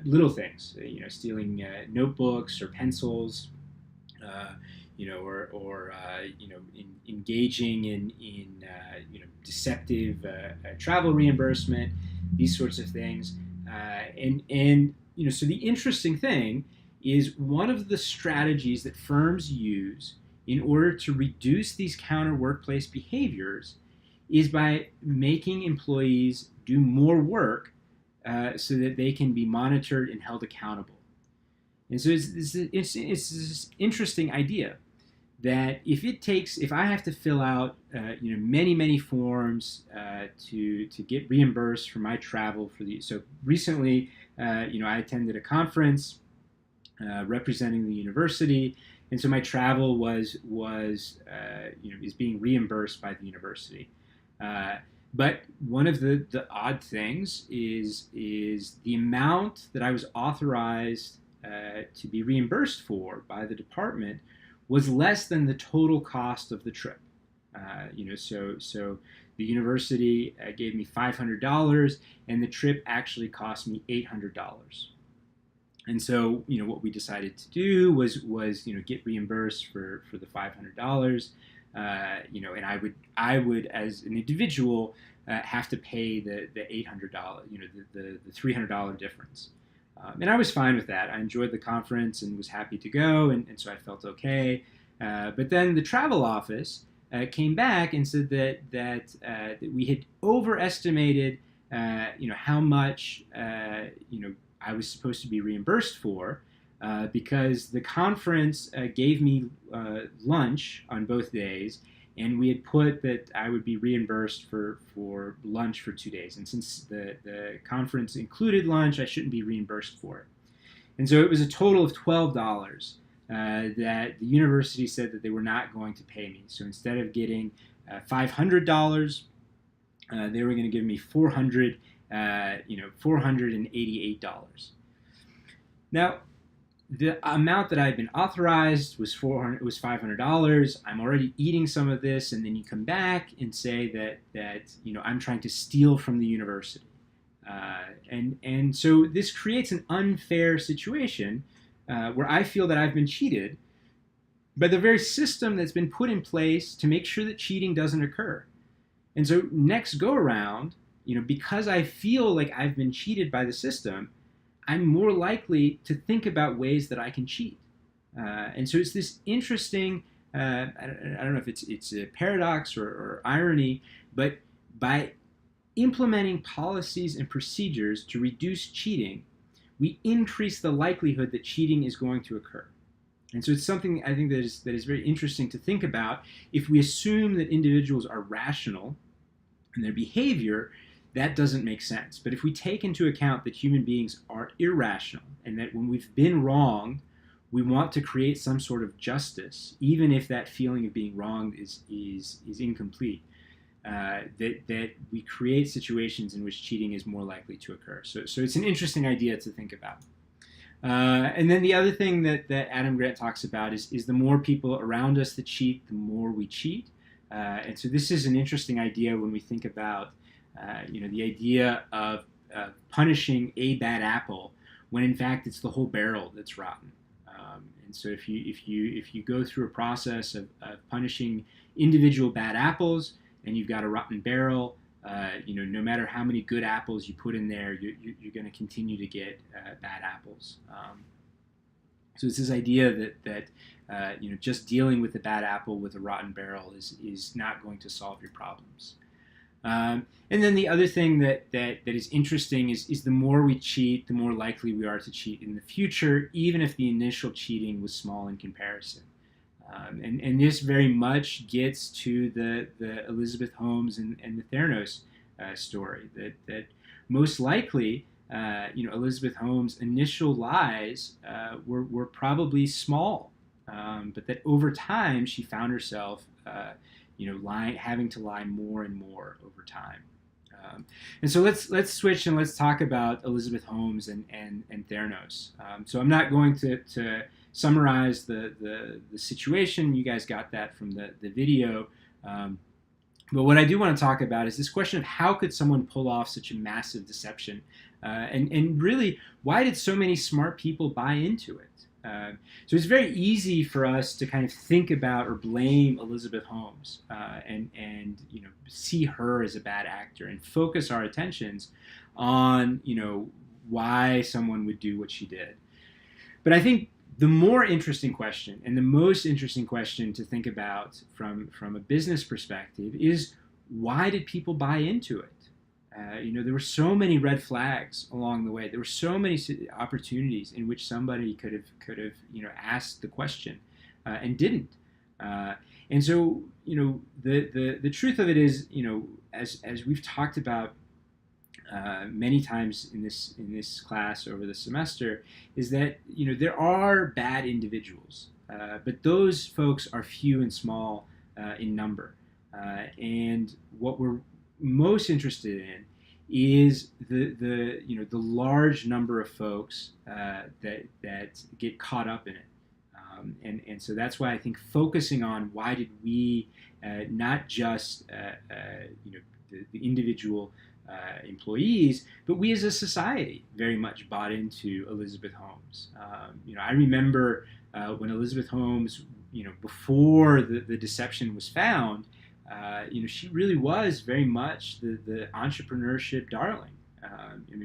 little things. Stealing notebooks or pencils. Engaging in deceptive travel reimbursement, these sorts of things, so the interesting thing is, one of the strategies that firms use in order to reduce these counter workplace behaviors is by making employees do more work so that they can be monitored and held accountable. And so it's this interesting idea that if I have to fill out many forms to get reimbursed for my travel so recently I attended a conference representing the university, and so my travel was is being reimbursed by the university. But one of the odd things is the amount that I was authorized to be reimbursed for by the department was less than the total cost of the trip. So the university gave me $500, and the trip actually cost me $800. And so, what we decided to do was get reimbursed for the $500. And I would as an individual have to pay the $800, the $300 difference. And I was fine with that. I enjoyed the conference and was happy to go, and so I felt okay. But then the travel office came back and said that we had overestimated, how much, I was supposed to be reimbursed for, because the conference gave me lunch on both days, and we had put that I would be reimbursed for lunch for 2 days. And since the conference included lunch, I shouldn't be reimbursed for it. And so it was a total of $12 that the university said that they were not going to pay me. So instead of getting $500, they were going to give me $488. Now, the amount that I'd been authorized was $500. I'm already eating some of this, and then you come back and say that I'm trying to steal from the university, and so this creates an unfair situation where I feel that I've been cheated by the very system that's been put in place to make sure that cheating doesn't occur. And so next go around, because I feel like I've been cheated by the system, I'm more likely to think about ways that I can cheat. And so it's this interesting, I don't know if it's a paradox or irony, but by implementing policies and procedures to reduce cheating, we increase the likelihood that cheating is going to occur. And so it's something I think that is very interesting to think about. If we assume that individuals are rational in their behavior, that doesn't make sense. But if we take into account that human beings are irrational and that when we've been wronged, we want to create some sort of justice, even if that feeling of being wronged is incomplete, that we create situations in which cheating is more likely to occur. So it's an interesting idea to think about. And then the other thing that Adam Grant talks about is the more people around us that cheat, the more we cheat. And so this is an interesting idea when we think about the idea of punishing a bad apple when in fact it's the whole barrel that's rotten. And so if you go through a process of punishing individual bad apples and you've got a rotten barrel, no matter how many good apples you put in there, you're going to continue to get bad apples. So it's this idea that just dealing with a bad apple with a rotten barrel is not going to solve your problems. And then the other thing that is interesting is the more we cheat, the more likely we are to cheat in the future, even if the initial cheating was small in comparison. And this very much gets to the Elizabeth Holmes and the Theranos story, that most likely, Elizabeth Holmes' initial lies were probably small, but that over time she found herself having to lie more and more over time. And so let's switch and let's talk about Elizabeth Holmes and Theranos. So I'm not going to summarize the situation. You guys got that from the video. But what I do want to talk about is this question of how could someone pull off such a massive deception? And really, why did so many smart people buy into it? So it's very easy for us to kind of think about or blame Elizabeth Holmes and see her as a bad actor and focus our attentions on why someone would do what she did. But I think the more interesting question and the most interesting question to think about from a business perspective is, why did people buy into it? There were so many red flags along the way. There were so many opportunities in which somebody could have asked the question and didn't. And so the truth of it is, as we've talked about many times in this class over the semester, is that there are bad individuals, but those folks are few and small in number. And what we're most interested in is the large number of folks that get caught up in it. And so that's why I think focusing on why did we not just the individual employees, but we as a society very much bought into Elizabeth Holmes. I remember when Elizabeth Holmes, before the deception was found, she really was very much the entrepreneurship darling.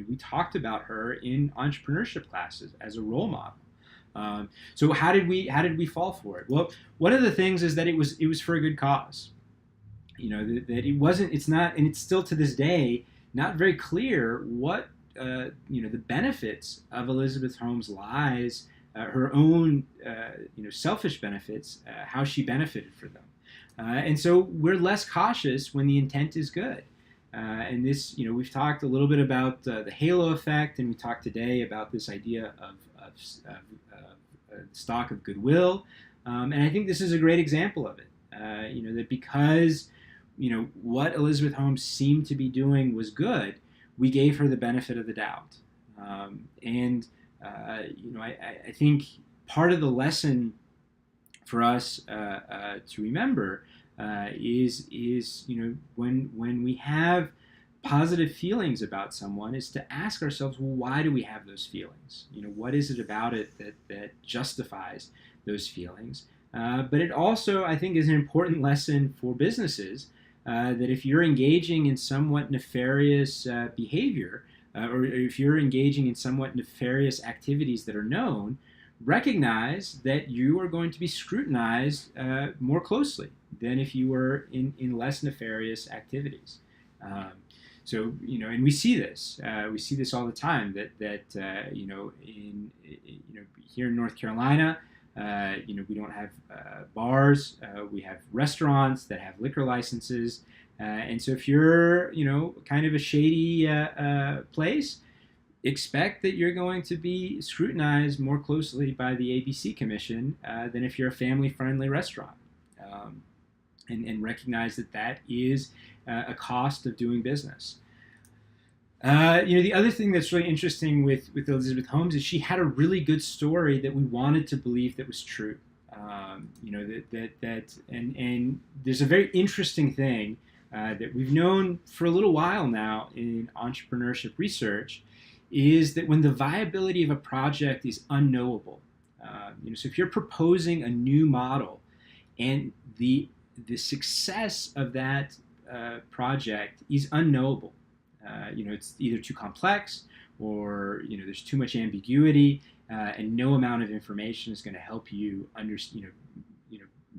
We talked about her in entrepreneurship classes as a role model. So how did we fall for it? Well, one of the things is that it was for a good cause. That it wasn't. It's not, and it's still to this day not very clear what the benefits of Elizabeth Holmes' lies, her own selfish benefits, how she benefited for them. And so we're less cautious when the intent is good. And this, we've talked a little bit about the halo effect, and we talked today about this idea of stock of goodwill. And I think this is a great example of it. That because, what Elizabeth Holmes seemed to be doing was good, we gave her the benefit of the doubt. I think part of the lesson for us to remember is when we have positive feelings about someone is to ask ourselves, well, why do we have those feelings? What is it about it that justifies those feelings? But it also, I think, is an important lesson for businesses that if you're engaging in somewhat nefarious behavior, or if you're engaging in somewhat nefarious activities that are known, recognize that you are going to be scrutinized more closely than if you were in less nefarious activities. And we see this. We see this all the time. Here in North Carolina, we don't have bars. We have restaurants that have liquor licenses, and so if you're, kind of a shady place, expect that you're going to be scrutinized more closely by the ABC Commission than if you're a family-friendly restaurant, and recognize that is a cost of doing business. The other thing that's really interesting with Elizabeth Holmes is she had a really good story that we wanted to believe that was true. And there's a very interesting thing that we've known for a little while now in entrepreneurship research, is that when the viability of a project is unknowable, so if you're proposing a new model and the success of that project is unknowable, it's either too complex or there's too much ambiguity, and no amount of information is going to help you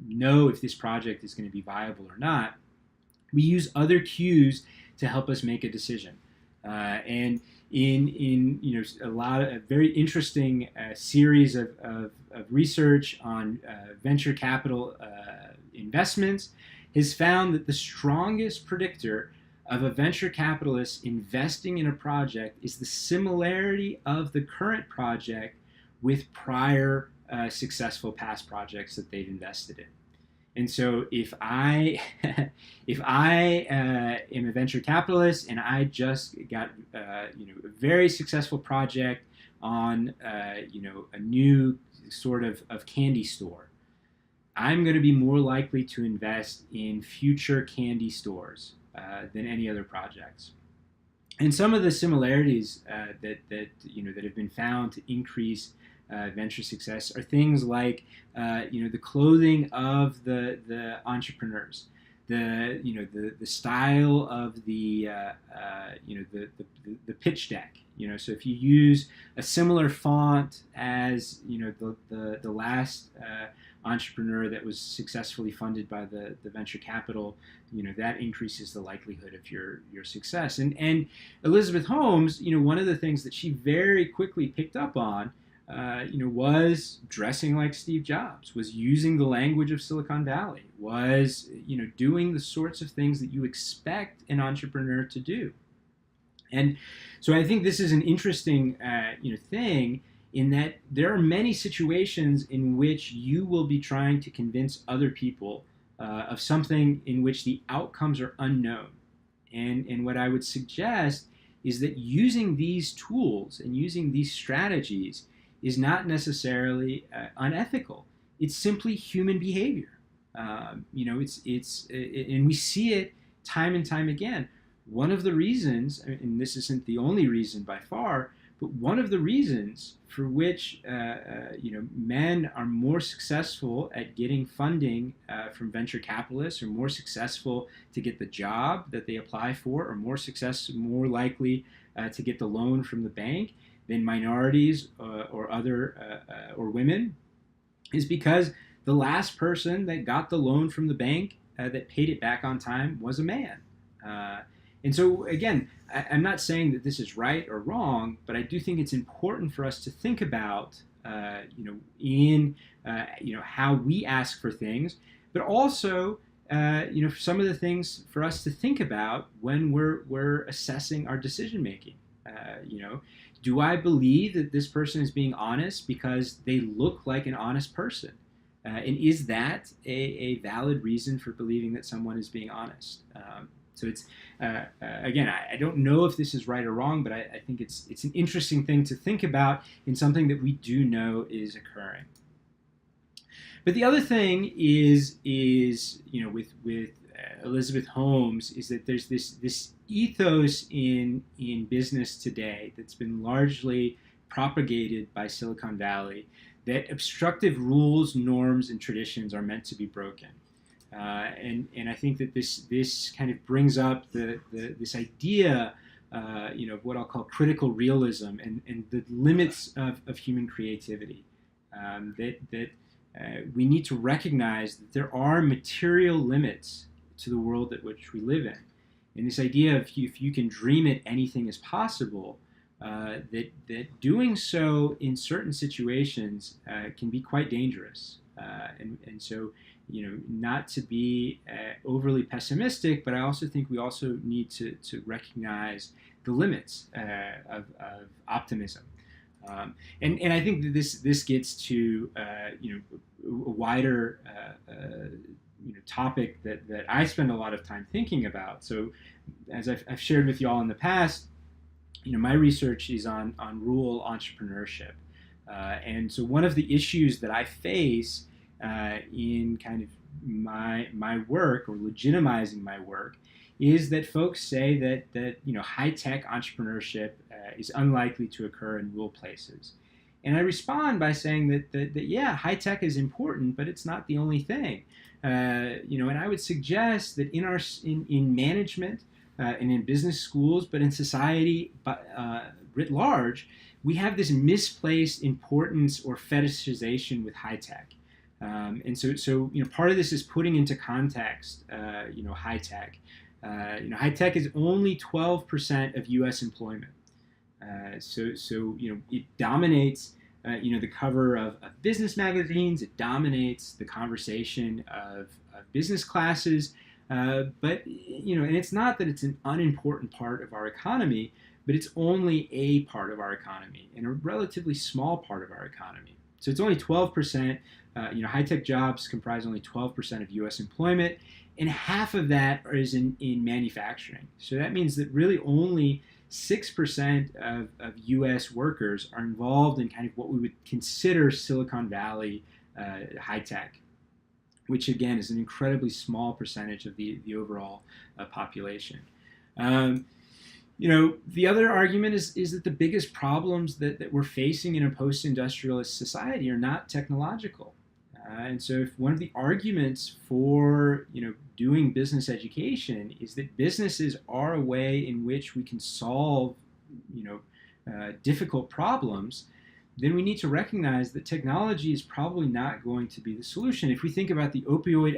know if this project is going to be viable or not. We use other cues to help us make a decision, and in a very interesting series of research on venture capital investments has found that the strongest predictor of a venture capitalist investing in a project is the similarity of the current project with prior successful past projects that they've invested in. And so if I am a venture capitalist and I just got a very successful project on a new sort of candy store, I'm going to be more likely to invest in future candy stores than any other projects. And some of the similarities that have been found to increase venture success are things like the clothing of the entrepreneurs, the style of the pitch deck. So if you use a similar font as the last entrepreneur that was successfully funded by the venture capital, that increases the likelihood of your success. And Elizabeth Holmes, one of the things that she very quickly picked up on, was dressing like Steve Jobs, was using the language of Silicon Valley, was doing the sorts of things that you expect an entrepreneur to do. And so I think this is an interesting thing, in that there are many situations in which you will be trying to convince other people of something in which the outcomes are unknown. And what I would suggest is that using these tools and using these strategies is not necessarily unethical. It's simply human behavior. And we see it time and time again. One of the reasons, and this isn't the only reason by far, but one of the reasons for which men are more successful at getting funding from venture capitalists, or more successful to get the job that they apply for, or more likely to get the loan from the bank than minorities or women, is because the last person that got the loan from the bank that paid it back on time was a man. And so, again, I'm not saying that this is right or wrong, but I do think it's important for us to think about, how we ask for things, but also, some of the things for us to think about when we're assessing our decision making. Do I believe that this person is being honest because they look like an honest person? And is that a valid reason for believing that someone is being honest? So it's, again, I don't know if this is right or wrong, but I think it's an interesting thing to think about in something that we do know is occurring. But the other thing is with Elizabeth Holmes, is that there's this ethos in business today that's been largely propagated by Silicon Valley, that obstructive rules, norms, and traditions are meant to be broken. And I think that this kind of brings up this idea, of what I'll call critical realism and the limits of human creativity. That we need to recognize that there are material limits to the world at which we live in. And this idea of if you can dream it, anything is possible, that doing so in certain situations can be quite dangerous. And so, not to be overly pessimistic, but I also think we also need to recognize the limits of optimism. And I think that this gets to a wider topic that I spend a lot of time thinking about. So, as I've shared with you all in the past, my research is on rural entrepreneurship, and so one of the issues that I face in kind of my work, or legitimizing my work, is that folks say that high-tech entrepreneurship is unlikely to occur in rural places. And I respond by saying that yeah, high-tech is important, but it's not the only thing. And I would suggest that in management and in business schools, but in society writ large, we have this misplaced importance or fetishization with high-tech. And so part of this is putting into context high-tech. High-tech is only 12% of U.S. employment. So it dominates the cover of business magazines. It dominates the conversation of business classes. But and it's not that it's an unimportant part of our economy, but it's only a part of our economy and a relatively small part of our economy. So it's only 12%. High-tech jobs comprise only 12% of U.S. employment, and half of that is in manufacturing. So that means that really only 6% of U.S. workers are involved in kind of what we would consider Silicon Valley high-tech, which again is an incredibly small percentage of the overall population. The other argument is that the biggest problems that we're facing in a post-industrialist society are not technological. And so if one of the arguments for doing business education is that businesses are a way in which we can solve difficult problems, then we need to recognize that technology is probably not going to be the solution. If we think about the opioid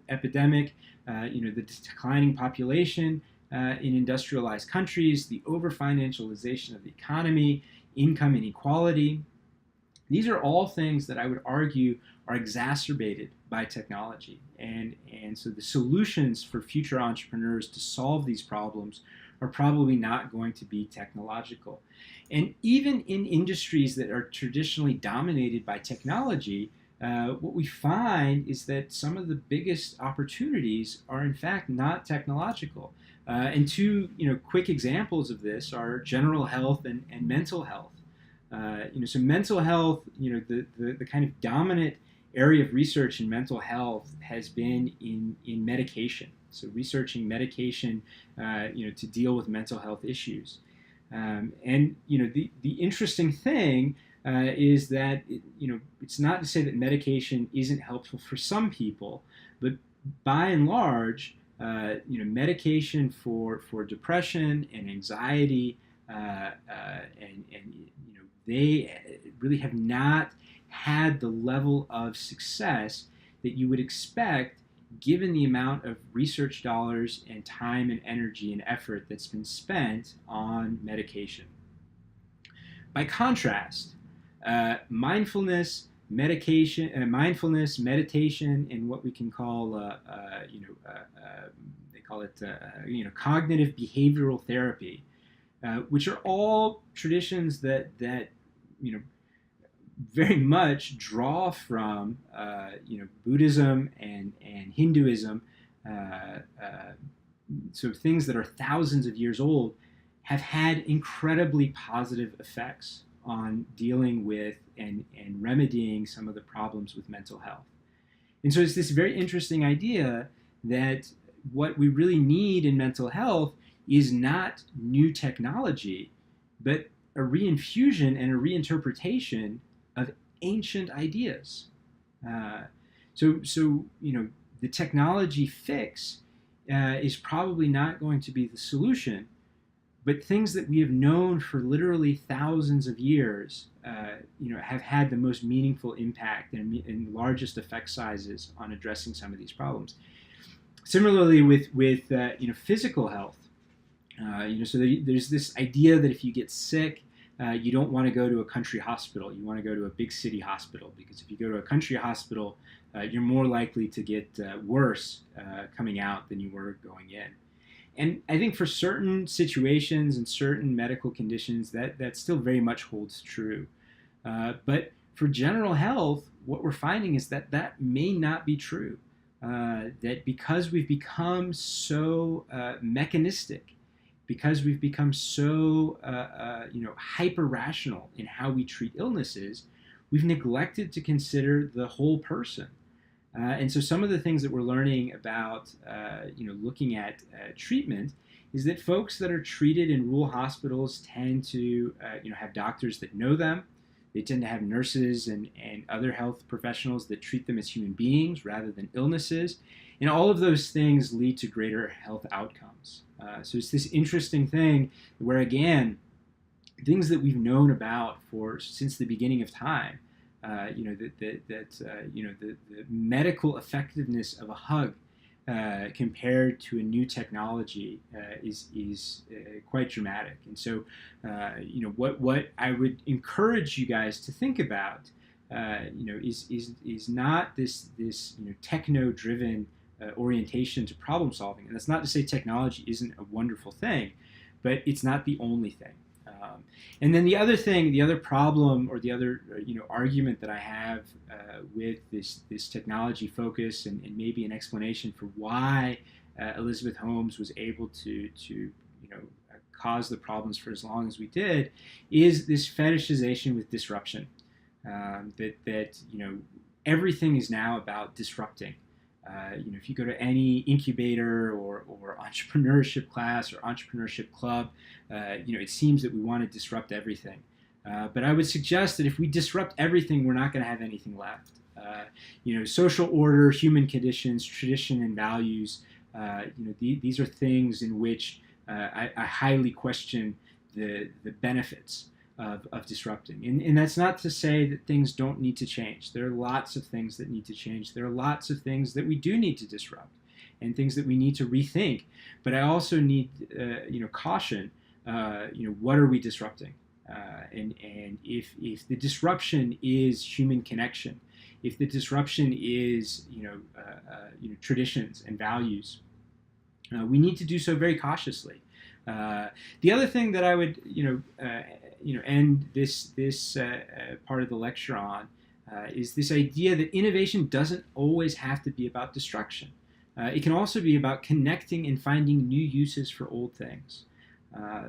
epidemic, the declining population in industrialized countries, the over-financialization of the economy, income inequality, these are all things that I would argue are exacerbated by technology. And so the solutions for future entrepreneurs to solve these problems are probably not going to be technological. And even in industries that are traditionally dominated by technology, what we find is that some of the biggest opportunities are in fact not technological. And two quick examples of this are general health and mental health. So mental health, the kind of dominant area of research in mental health has been in medication. So researching medication, to deal with mental health issues. And the interesting thing is that it's not to say that medication isn't helpful for some people, but by and large, medication for depression and anxiety, and they really have not had the level of success that you would expect given the amount of research dollars and time and energy and effort that's been spent on medication. By contrast, mindfulness, meditation, and what we can call, they call it, cognitive behavioral therapy, which are all traditions that very much draw from Buddhism and Hinduism, so things that are thousands of years old, have had incredibly positive effects on dealing with and remedying some of the problems with mental health. And so it's this very interesting idea that what we really need in mental health is not new technology, but a reinfusion and a reinterpretation of ancient ideas. Uh, so the technology fix is probably not going to be the solution, but things that we have known for literally thousands of years, have had the most meaningful impact and largest effect sizes on addressing some of these problems. Similarly, with physical health, so there's this idea that if you get sick, you don't want to go to a country hospital. You want to go to a big city hospital, because if you go to a country hospital, you're more likely to get worse coming out than you were going in. And I think for certain situations and certain medical conditions, that still very much holds true. But for general health, what we're finding is that may not be true. That because we've become so mechanistic, because we've become so hyper rational in how we treat illnesses, we've neglected to consider the whole person. And so some of the things that we're learning about, looking at treatment, is that folks that are treated in rural hospitals tend to, have doctors that know them. They tend to have nurses and other health professionals that treat them as human beings rather than illnesses. And all of those things lead to greater health outcomes. So it's this interesting thing where, again, things that we've known about since the beginning of time, the medical effectiveness of a hug compared to a new technology is quite dramatic. And so, what I would encourage you guys to think about, is not this techno-driven orientation to problem solving. And that's not to say technology isn't a wonderful thing, but it's not the only thing. And then the other problem, or the other argument that I have with this technology focus, and maybe an explanation for why Elizabeth Holmes was able to cause the problems for as long as we did, is this fetishization with disruption. That everything is now about disrupting. If you go to any incubator or entrepreneurship class or entrepreneurship club, it seems that we want to disrupt everything. But I would suggest that if we disrupt everything, we're not going to have anything left. Social order, human conditions, tradition, and values, these are things in which I highly question the benefits of disrupting. And that's not to say that things don't need to change. There are lots of things that need to change. There are lots of things that we do need to disrupt, and things that we need to rethink. But I also need, caution. What are we disrupting? And if the disruption is human connection, if the disruption is traditions and values, we need to do so very cautiously. The other thing that I would end this part of the lecture on is this idea that innovation doesn't always have to be about destruction. It can also be about connecting and finding new uses for old things.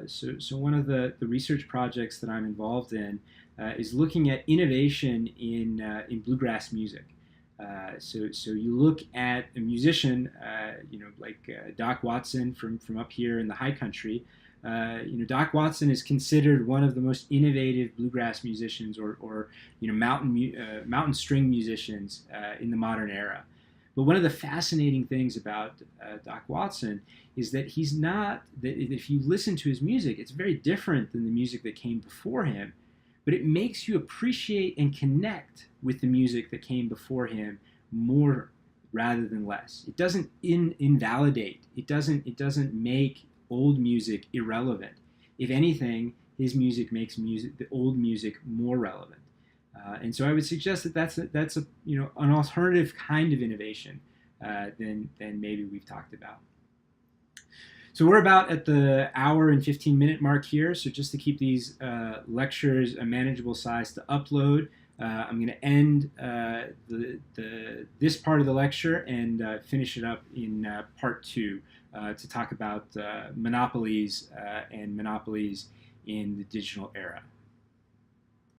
So one of the research projects that I'm involved in is looking at innovation in bluegrass music. So you look at a musician, like Doc Watson from up here in the high country. Doc Watson is considered one of the most innovative bluegrass musicians, or mountain string musicians in the modern era. But one of the fascinating things about Doc Watson is that he's not, that if you listen to his music, it's very different than the music that came before him, but it makes you appreciate and connect with the music that came before him more rather than less. It doesn't invalidate. It doesn't make old music irrelevant. If anything, his music makes the old music more relevant. And so I would suggest that that's an alternative kind of innovation than maybe we've talked about. So we're about at the hour and 15-minute mark here. So just to keep these lectures a manageable size to upload, I'm going to end this part of the lecture and finish it up in part 2 to talk about monopolies and monopolies in the digital era.